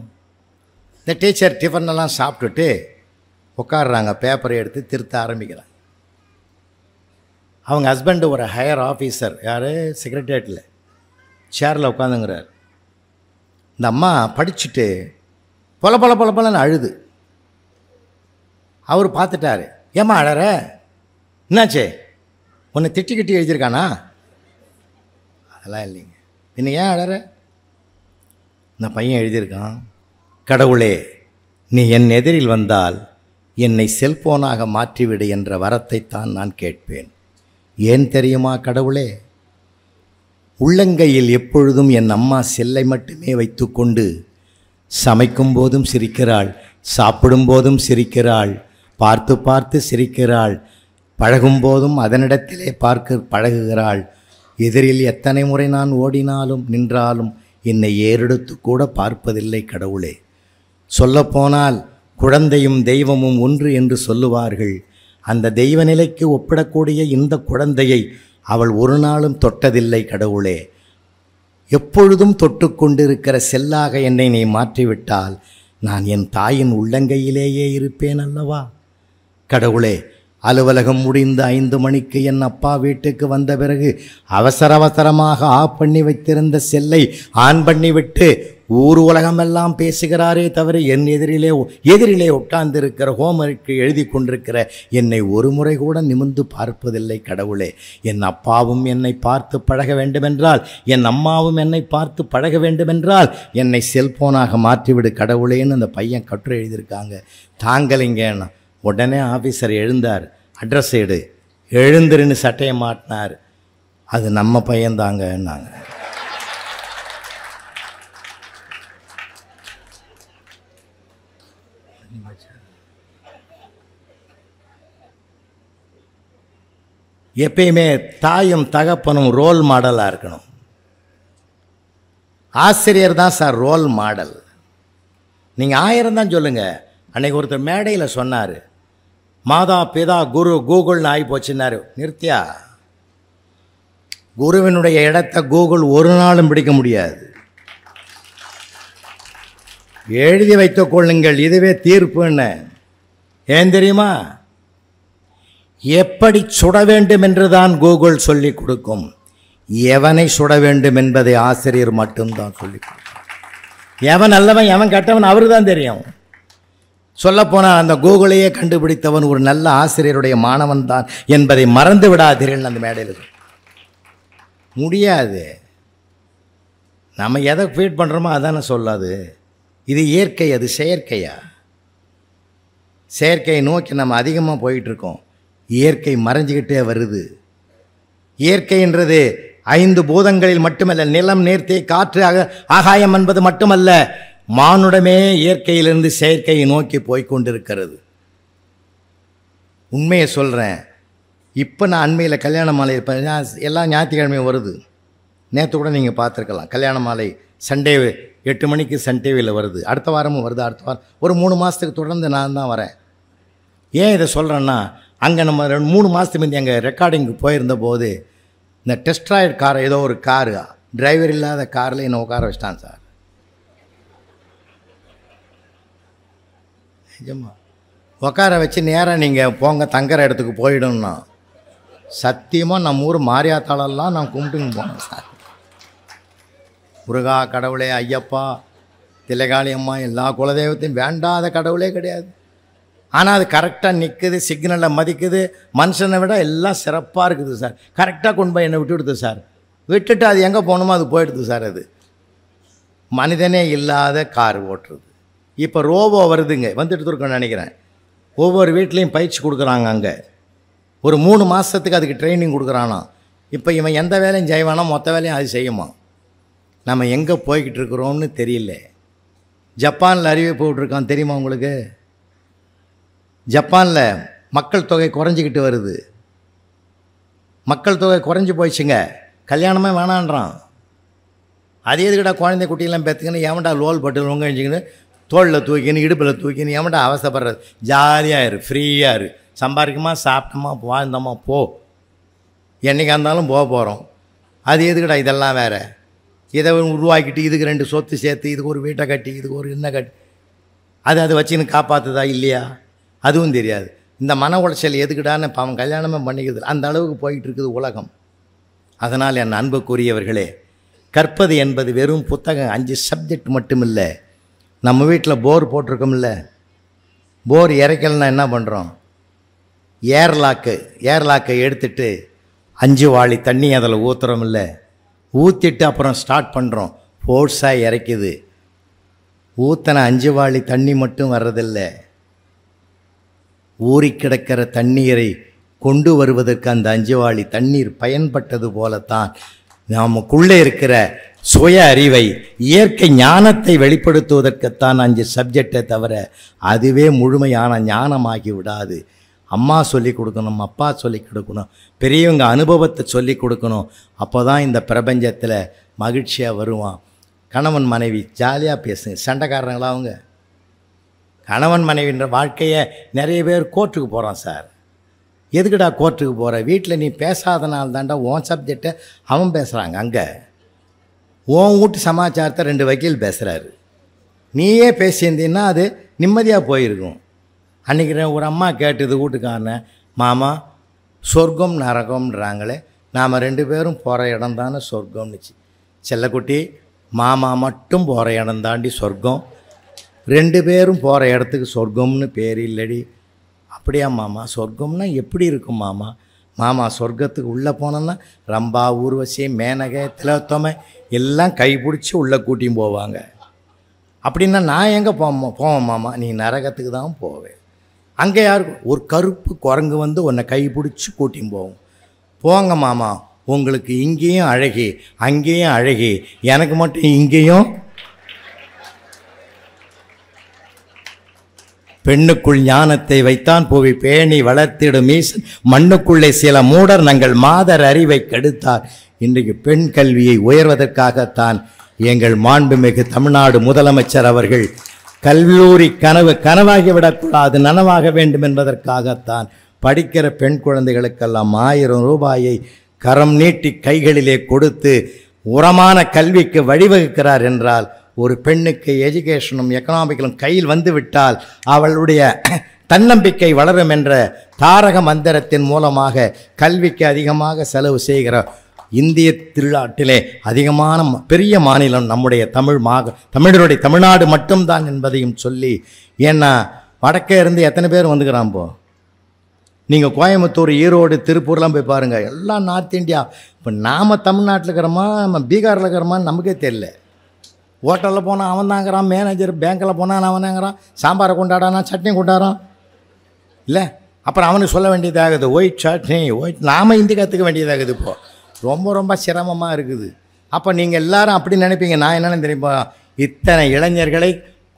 இந்த டீச்சர் டிஃபனெல்லாம் சாப்பிட்டுட்டு உட்காடுறாங்க, பேப்பரை எடுத்து திருத்த ஆரம்பிக்கிறாங்க. அவங்க ஹஸ்பண்டு ஒரு ஹையர் ஆஃபீஸர், யார், செக்ரட்டேரியட்டில் சேரில் உட்காந்துங்கிறார். இந்த அம்மா படிச்சுட்டு பொல அழுது. அவர் பார்த்துட்டாரு. ஏம்மா அழற, என்னாச்சே, உன்னை திட்டி எழுதியிருக்கானா? அதெல்லாம் இல்லைங்க. இன்னும் ஏன் அழற? இந்த பையன் எழுதியிருக்கான், கடவுளே நீ என் எதிரில் வந்தால் என்னை செல்போனாக மாற்றிவிடு என்ற வரத்தைத்தான் நான் கேட்பேன். ஏன் தெரியுமா கடவுளே? உள்ளங்கையில் எப்பொழுதும் என் அம்மா செல்லை மட்டுமே வைத்துக்கொண்டு சமைக்கும் போதும் சிரிக்கிறாள், சாப்பிடும் போதும் சிரிக்கிறாள், பார்த்து பார்த்து சிரிக்கிறாள், பழகும்போதும் அதனிடத்திலே பார்க்க பழகுகிறாள். எதிரில் எத்தனை முறை நான் ஓடினாலும் நின்றாலும் என்னை ஏறெடுத்து கூட பார்ப்பதில்லை கடவுளே. சொல்லப்போனால் குழந்தையும் தெய்வமும் ஒன்று என்று சொல்லுவார்கள். அந்த தெய்வ நிலைக்கு ஒப்பிடக்கூடிய இந்த குழந்தையை அவள் ஒரு நாளும் தொட்டதில்லை கடவுளே. எப்பொழுதும் தொட்டு கொண்டிருக்கிற செல்லாக என்னை நீ மாற்றிவிட்டால் நான் என் தாயின் உள்ளங்கையிலேயே இருப்பேன் அல்லவா? கடவுளே, அலுவலகம் முடிந்து 5 மணிக்கு என் அப்பா வீட்டுக்கு வந்த பிறகு அவசரமாக ஆஃப் பண்ணி வைத்திருந்த செல்லை ஆன் பண்ணிவிட்டு ஊர் உலகமெல்லாம் பேசுகிறாரே தவிர என் எதிரிலே உட்கார்ந்திருக்கிற ஹோம்ஒர்க்கு எழுதி கொண்டிருக்கிற என்னை ஒரு முறை கூட நிமிர்ந்து பார்ப்பதில்லை கடவுளே. என் அப்பாவும் என்னை பார்த்து பழக வேண்டுமென்றால், என் அம்மாவும் என்னை பார்த்து பழக வேண்டுமென்றால் என்னை செல்போனாக மாற்றிவிடு கடவுளேன்னு அந்த பையன் கட்டுரை எழுதியிருக்காங்க. தாங்கலிங்கன்னா உடனே ஆஃபீஸர் எழுந்தார். அட்ரஸ் எடு, எழுந்துருன்னு சட்டையை மாட்டினார். அது நம்ம பையன்தாங்கன்னாங்க. எப்பயுமே தாயும் தகப்பனும் ரோல் மாடலாக இருக்கணும். ஆசிரியர் தான் சார் ரோல் மாடல். நீங்கள் 1000 தான் சொல்லுங்கள். அன்றைக்கி ஒருத்தர் மேடையில் சொன்னார், மாதா பிதா குரு கூகுள்னு ஆகி போச்சுன்னாரு. நிறுத்தியா? குருவினுடைய இடத்தை கூகுள் ஒரு நாளும் பிடிக்க முடியாது. எழுதி வைத்துக் கொள்ளுங்கள், இதுவே தீர்ப்புன்னு. ஏன் தெரியுமா? எப்படி சுட வேண்டும் என்றுதான் கூகுள் சொல்லிக் கொடுக்கும். எவனை சுட வேண்டும் என்பதை ஆசிரியர் மட்டும்தான் சொல்லிக் கொடுக்கும். எவன் நல்லவன் எவன் கெட்டவன் அவருக்கு தான் தெரியும். சொல்லப்போனால் அந்த கூகுளையே கண்டுபிடித்தவன் ஒரு நல்ல ஆசிரியருடைய மாணவன் தான் என்பதை மறந்து விடாதீர்கள். அந்த மேடையில் முடியாது. நம்ம எதை ஃபீட் பண்ணுறோமோ அதானே சொல்லாது. இது இயற்கை, அது செயற்கையா? செயற்கையை நோக்கி நம்ம அதிகமாக போயிட்டுருக்கோம். இயற்கை மறைஞ்சிக்கிட்டே வருது. இயற்கைன்றது 5 பூதங்களில் மட்டுமல்ல, நிலம், நீர்த்தீ, காற்று, ஆகாயம் என்பது மட்டுமல்ல, மானுடமே இயற்கையிலிருந்து செயற்கையை நோக்கி போய்கொண்டிருக்கிறது. உண்மையை சொல்கிறேன். இப்போ நான் அண்மையில் கல்யாண மாலை இருப்பேன். எல்லா ஞாயிற்றுக்கிழமையும் வருது. நேற்று கூட நீங்கள் பார்த்துருக்கலாம். கல்யாண மாலை சண்டே 8 மணிக்கு சன் டிவியில் வருது. அடுத்த வாரமும் வருது. அடுத்த வாரம் ஒரு 3 மாதத்துக்கு தொடர்ந்து நான் தான் வரேன். ஏன் இதை சொல்கிறேன்னா, அங்கே நம்ம 3 மாதத்துக்கு முந்தைய அங்கே ரெக்கார்டிங்கு போயிருந்த போது இந்த டெஸ்ட்ராய்டு கார், ஏதோ ஒரு காரு, டிரைவர் இல்லாத காரில் என்னை உட்கார வச்சிட்டான் சார். நிஜமா உட்கார வச்சு நேராக நீங்கள் போங்க தங்குற இடத்துக்கு போயிடணும்னா, சத்தியமாக நம்ம ஊர் மாரியாத்தாளெல்லாம் நான் கும்பிட்டுங்க போனேன் சார். முருகா கடவுளே, ஐயப்பா, திலகாளி அம்மா, எல்லா குலதெய்வத்தையும் வேண்டாத கடவுளே கிடையாது. ஆனால் அது கரெக்டாக நிற்குது, சிக்னலில் மதிக்குது. மனுஷனை விட எல்லாம் சிறப்பாக இருக்குது சார். கரெக்டாக கொண்டு போய் என்னை விட்டுடுது சார். விட்டுட்டு அது எங்கே போகணுமோ அது போயிடுது சார். அது மனிதனே இல்லாத கார் ஓட்டுறது. இப்போ ரோபோ வருதுங்க, வந்துட்டு இருக்கோன்னு நினைக்கிறேன். ஒவ்வொரு வீட்லேயும் பயிற்சி கொடுக்குறாங்க. அங்கே ஒரு 3 மாதத்துக்கு அதுக்கு ட்ரைனிங் கொடுக்குறானா. இப்போ இவன் எந்த வேலையும் செய்வானா, மொத்த வேலையும் அது செய்யுமா. நம்ம எங்கே போய்கிட்டு இருக்கிறோம்னு தெரியல. ஜப்பானில் அறிவிப்பு விட்டுருக்கான் தெரியுமா உங்களுக்கு? ஜப்பானில் மக்கள் தொகை குறைஞ்சிக்கிட்டு வருது. மக்கள் தொகை குறைஞ்சி போயிடுச்சுங்க. கல்யாணமே வேணான்றான். அது எதுக்கிட்ட குழந்தை குட்டியெல்லாம் பெற்றுக்கின்னு எவன்டா லோல் பட்டு லொங்கழிச்சிக்கின்னு தோளில் தூக்கின்னு இடுப்பில் தூக்கின்னு எவன்டா அவசப்படுறது? ஜாலியாக இரு, ஃப்ரீயாக இரு, சம்பாதிக்கமா, சாப்பிட்டோமா, வாழ்ந்தோமா, போ. என்றைக்கா இருந்தாலும் போக போகிறோம். அது எதுக்கிட்ட இதெல்லாம் வேறு? இதை உருவாக்கிட்டு இதுக்கு 2 சொத்து சேர்த்து இதுக்கு ஒரு வீட்டை கட்டி இதுக்கு ஒரு என்ன கட்டி அதை வச்சுன்னு காப்பாற்றுதா இல்லையா அதுவும் தெரியாது. இந்த மன உளைச்சல் எதுக்குடான்னு பாவம் கல்யாணமே பண்ணிக்கிறது. அந்த அளவுக்கு போயிட்டு இருக்குது உலகம். அதனால் என் அன்புக்குரியவர்களே, கற்பது என்பது வெறும் புத்தகம் 5 சப்ஜெக்ட் மட்டும் இல்லை. நம்ம வீட்டில் போர் போட்டிருக்கோம்ல, போர் இறைக்கலன்னா என்ன பண்ணுறோம்? ஏர்லாக்கை எடுத்துட்டு 5 வாளி தண்ணி அதில் ஊற்றுறோம் இல்லை, ஊற்றிட்டு அப்புறம் ஸ்டார்ட் பண்ணுறோம். ஃபோர்ஸாக இறைக்குது. ஊற்றின 5 வாளி தண்ணி மட்டும் வர்றதில்லை, ஊறி கிடக்கிற தண்ணீரை கொண்டு வருவதற்கு அந்த 5 வாளி தண்ணீர் பயன்பட்டது போலத்தான் நமக்குள்ளே இருக்கிற சுய அறிவை, இயற்கை ஞானத்தை வெளிப்படுத்துவதற்குத்தான் 5 சப்ஜெக்டை தவிர அதுவே முழுமையான ஞானமாகி விடாது. அம்மா சொல்லிக் கொடுக்கணும், அப்பா சொல்லிக் கொடுக்கணும், பெரியவங்க அனுபவத்தை சொல்லிக் கொடுக்கணும். அப்போ தான் இந்த பிரபஞ்சத்தில் மகிழ்ச்சியாக வருவான். கணவன் மனைவி ஜாலியாக பேசுங்க. சண்டைக்காரங்களா அவங்க? கணவன் மனைவின்ற வாழ்க்கையை நிறைய பேர் கோர்ட்டுக்கு போகிறான். சார், எதுக்குடா கோர்ட்டுக்கு போகிற? வீட்டில் நீ பேசாதனால தாண்டா உன் சப்ஜெக்டை அவன் பேசுகிறாங்க. அங்கே உன் வீட்டு சமாச்சாரத்தை 2 வக்கீல் பேசுகிறாரு. நீயே பேசியிருந்தீன்னா அது நிம்மதியாக போயிருக்கும். அன்றைக்கி ஒரு அம்மா கேட்டுது வீட்டுக்காரனை, மாமா சொர்க்கம் நரகம்ன்றாங்களே, நாம் 2 பேரும் போகிற இடம் தானே சொர்க்கம்னுச்சு. செல்லக்குட்டி, மாமா மட்டும் போகிற இடம் தாண்டி சொர்க்கம், 2 பேரும் போகிற இடத்துக்கு சொர்க்கம்னு பேர் இல்லடி. அப்படியா மாமா? சொர்க்கம்னா எப்படி இருக்கும் மாமா? மாமா சொர்க்கத்துக்கு உள்ளே போனோன்னா ரம்பா, ஊர்வசி, மேனகை, திலோத்தமை எல்லாம் கைப்பிடிச்சி உள்ளே கூட்டியும் போவாங்க. அப்படின்னா நான் எங்கே போவேன் மாமா? நீ நரகத்துக்கு தான் போவேன். அங்கே யாருக்கும் ஒரு கருப்பு குரங்கு வந்து உன்னை கைப்பிடிச்சி கூட்டியும் போவோம். போங்க மாமா, உங்களுக்கு இங்கேயும் அழகி அங்கேயும் அழகி, எனக்கு மட்டும் இங்கேயும். பெண்ணுக்குள் ஞானத்தை வைத்தான் புவி பேணி வளர்த்திடும் ஈசன், மண்ணுக்குள்ளே சில மூடர் நங்கள் மாதர் அறிவை கெடுத்தார். இன்றைக்கு பெண் கல்வியை உயர்வதற்காகத்தான் எங்கள் மாண்புமிகு தமிழ்நாடு முதலமைச்சர் அவர்கள் கல்லூரி கனவாகிவிடக்கூடாது, நனவாக வேண்டும் என்பதற்காகத்தான் படிக்கிற பெண் குழந்தைகளுக்கெல்லாம் 1000 ரூபாயை கரம் நீட்டி கைகளிலே கொடுத்து உரமான கல்விக்கு வழிவகுக்கிறார். என்றால் ஒரு பெண்ணுக்கு எஜுகேஷனும் எக்கனாமிக்கலும் கையில் வந்து விட்டால் அவளுடைய தன்னம்பிக்கை வளரும் என்ற தாரக மந்திரத்தின் மூலமாக கல்விக்கு அதிகமாக செலவு செய்கிற இந்திய திருநாட்டிலே அதிகமான பெரிய மாநிலம் நம்முடைய தமிழருடைய தமிழ்நாடு மட்டும்தான் என்பதையும் சொல்லி, ஏன்னா வடக்கே இருந்து எத்தனை பேர் வந்துக்கிறான். போ நீங்கள் கோயம்புத்தூர், ஈரோடு, திருப்பூர்லாம் போய் பாருங்கள், எல்லாம் நார்த் இந்தியா. இப்போ நாம் தமிழ்நாட்டில் இருக்கிறோமா நம்ம பீகாரில் இருக்கிறோமான்னு நமக்கே தெரியல. ஹோட்டலில் போனால் அவன் தாங்கிறான் மேனேஜர், பேங்க்கில் போனால் அவன் தாங்கிறான், சாம்பாரை கொண்டாடானா சட்னி கொண்டாடுறான் இல்லை. அப்புறம் அவனுக்கு சொல்ல வேண்டியதாகுது ஒயிட் சட்னி ஒயிட். நாம் இந்தி கற்றுக்க வேண்டியதாகுது. இப்போது ரொம்ப சிரமமாக இருக்குது. அப்போ நீங்கள் எல்லோரும் அப்படி நினைப்பீங்க. நான் என்னென்னு தெரியுமா, இத்தனை இளைஞர்களை,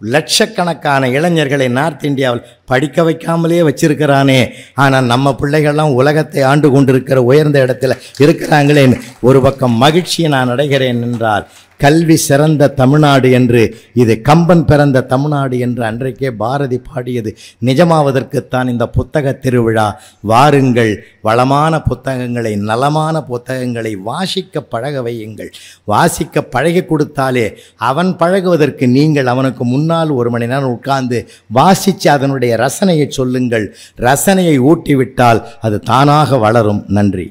லட்சக்கணக்கான இளைஞர்களை நார்த் இந்தியாவில் படிக்க வைக்காமலே வச்சிருக்கிறானே, ஆனால் நம்ம பிள்ளைகள்லாம் உலகத்தை ஆண்டு கொண்டிருக்கிற உயர்ந்த இடத்துல இருக்கிறாங்களேன்னு ஒரு பக்கம் மகிழ்ச்சியை நான் அடைகிறேன். என்றால் கல்வி சிறந்த தமிழ்நாடு என்று, இது கம்பன் பிறந்த தமிழ்நாடு என்று அன்றைக்கே பாரதி பாடியது நிஜமாவதற்குத்தான் இந்த புத்தக திருவிழா. வாருங்கள், வளமான புத்தகங்களை, நலமான புத்தகங்களை வாசிக்க பழக வையுங்கள். வாசிக்க பழகி கொடுத்தாலே அவன் பழகுவதற்கு நீங்கள் அவனுக்கு முன்னால் 1 மணி நேரம் உட்கார்ந்து வாசித்து அதனுடைய ரசனையை சொல்லுங்கள். ரசனையை ஊட்டிவிட்டால் அது தானாக வளரும். நன்றி.